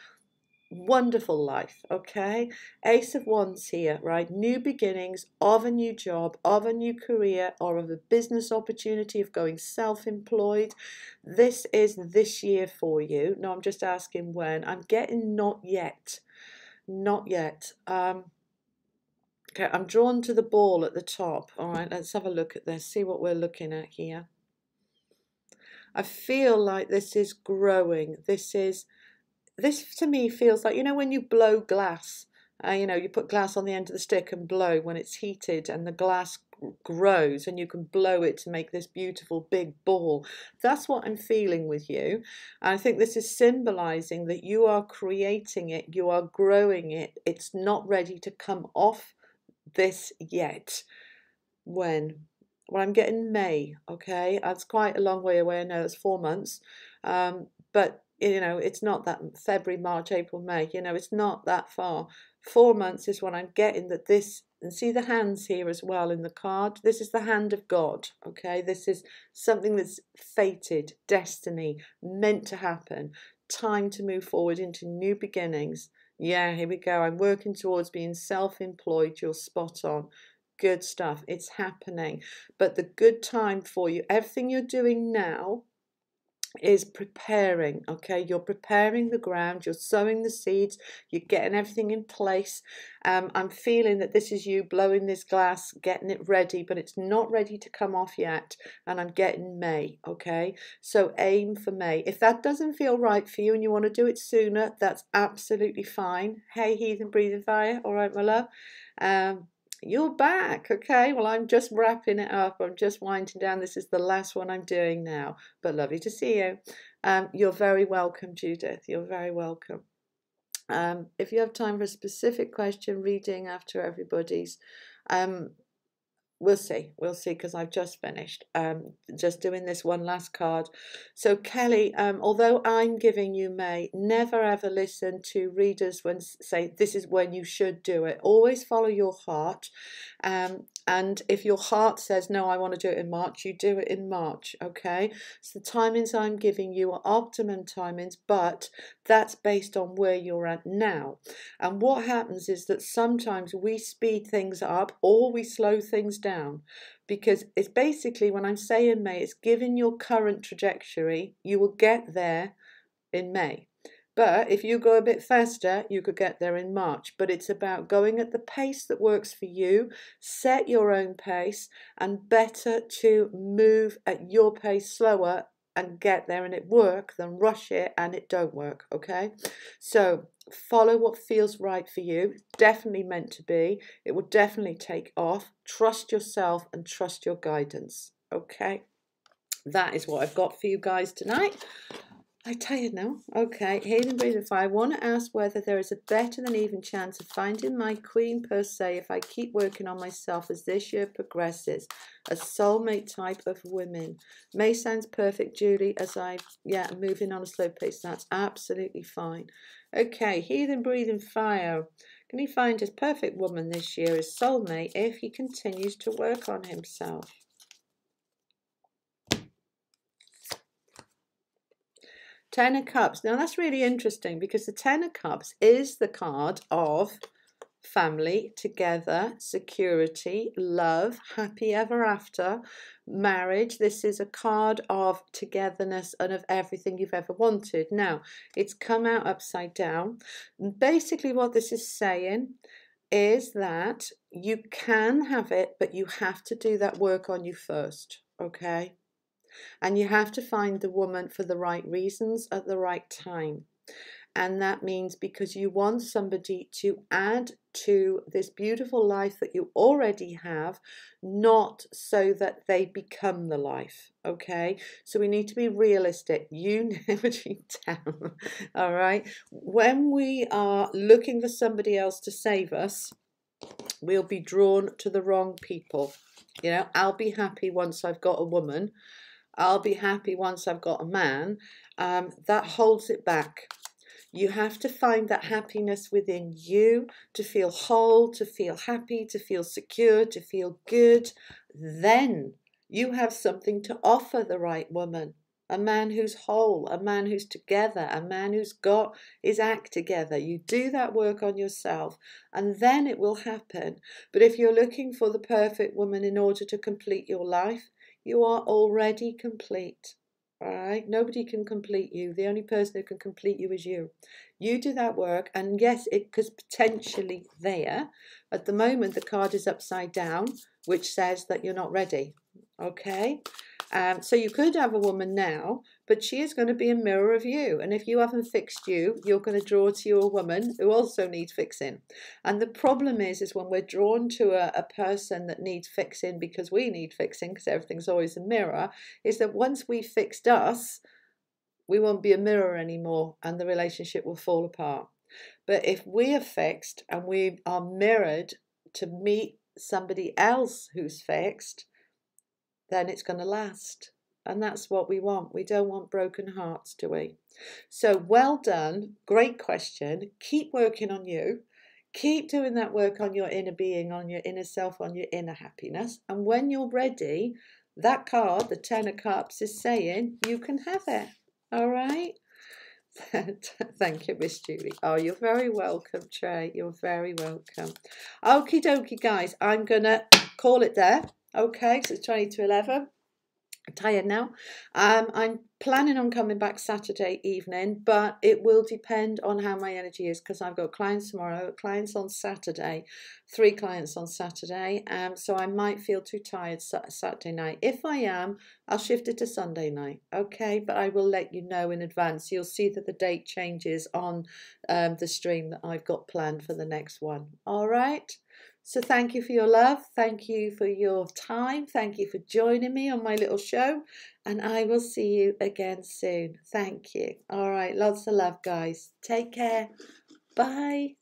wonderful life. Okay, Ace of Wands here, right? New beginnings of a new job, of a new career, or of a business opportunity, of going self-employed. This is this year for you. No, I'm just asking when. I'm getting not yet. Okay, I'm drawn to the ball at the top. All right, let's have a look at this, see what we're looking at here. I feel like this is growing. This to me feels like, you know, when you blow glass, you know, you put glass on the end of the stick and blow when it's heated, and the glass grows and you can blow it to make this beautiful big ball. That's what I'm feeling with you. I think this is symbolizing that you are creating it, you are growing it. It's not ready to come off this yet. When? Well, I'm getting May. Okay, that's quite a long way away. I know it's 4 months, but you know, it's not that February, March, April, May, you know, it's not that far. 4 months is what I'm getting. That this, and see the hands here as well in the card. This is the hand of God. Okay, this is something that's fated, destiny, meant to happen, time to move forward into new beginnings. Yeah, here we go. I'm working towards being self-employed. You're spot on. Good stuff. It's happening. But the good time for you, everything you're doing now is preparing. Okay, you're preparing the ground, you're sowing the seeds, you're getting everything in place. I'm feeling that this is you blowing this glass, getting it ready, but it's not ready to come off yet. And I'm getting May. Okay, so aim for May. If that doesn't feel right for you and you want to do it sooner, that's absolutely fine. Hey, heathen breathing fire. All right, my love. You're back. Okay, well, I'm just wrapping it up. I'm just winding down. This is the last one I'm doing now, but lovely to see you. You're very welcome, Judith. You're very welcome. If you have time for a specific question, reading after everybody's, We'll see, because I've just finished just doing this one last card. So Kelly, although I'm giving you May, never ever listen to readers when say this is when you should do it. Always follow your heart, and if your heart says no, I want to do it in March, you do it in March. Okay, so the timings I'm giving you are optimum timings, but that's based on where you're at now. And what happens is that sometimes we speed things up or we slow things down, because it's basically, when I'm saying May, it's given your current trajectory, you will get there in May. But if you go a bit faster, you could get there in March. But it's about going at the pace that works for you, set your own pace, and better to move at your pace slower and get there and it work than rush it and it don't work. Okay, so follow what feels right for you. It's definitely meant to be. It will definitely take off. Trust yourself and trust your guidance. Okay, that is what I've got for you guys tonight. I'm tired now. Okay, Healing, Breathing, Fire. I want to ask whether there is a better than even chance of finding my queen per se if I keep working on myself as this year progresses. A soulmate type of women. May sounds perfect, Julie, as moving on a slow pace. That's absolutely fine. Okay, Healing, Breathing, Fire. Can he find his perfect woman this year, his soulmate, if he continues to work on himself? Ten of Cups. Now that's really interesting, because the Ten of Cups is the card of family, together, security, love, happy ever after, marriage. This is a card of togetherness and of everything you've ever wanted. Now, it's come out upside down. Basically what this is saying is that you can have it, but you have to do that work on you first, okay? And you have to find the woman for the right reasons at the right time. And that means because you want somebody to add to this beautiful life that you already have, not so that they become the life. Okay, so we need to be realistic. You never cheat down. All right, when we are looking for somebody else to save us, we'll be drawn to the wrong people. You know, I'll be happy once I've got a woman. I'll be happy once I've got a man. That holds it back. You have to find that happiness within you to feel whole, to feel happy, to feel secure, to feel good. Then you have something to offer the right woman. A man who's whole, a man who's together, a man who's got his act together. You do that work on yourself and then it will happen. But if you're looking for the perfect woman in order to complete your life, you are already complete. All right, nobody can complete you. The only person who can complete you is you. You do that work, and yes, it could potentially there. At the moment, the card is upside down, which says that you're not ready. Okay, so you could have a woman now, but she is going to be a mirror of you. And if you haven't fixed you, you're going to draw to you a woman who also needs fixing. And the problem is when we're drawn to a person that needs fixing because we need fixing, because everything's always a mirror, is that once we fixed us, we won't be a mirror anymore and the relationship will fall apart. But if we are fixed and we are mirrored to meet somebody else who's fixed, then it's going to last. And that's what we want. We don't want broken hearts, do we? So well done. Great question. Keep working on you. Keep doing that work on your inner being, on your inner self, on your inner happiness. And when you're ready, that card, the Ten of Cups, is saying you can have it. All right? Thank you, Miss Julie. Oh, you're very welcome, Trey. You're very welcome. Okie dokie, guys. I'm going to call it there. Okay, so it's 20 to 11. I'm tired now. I'm planning on coming back Saturday evening, but it will depend on how my energy is, because I've got clients tomorrow, clients on Saturday, 3 clients on Saturday, so I might feel too tired Saturday night. If I am, I'll shift it to Sunday night, okay? But I will let you know in advance. You'll see that the date changes on the stream that I've got planned for the next one. All right? So thank you for your love. Thank you for your time. Thank you for joining me on my little show. And I will see you again soon. Thank you. All right. Lots of love, guys. Take care. Bye.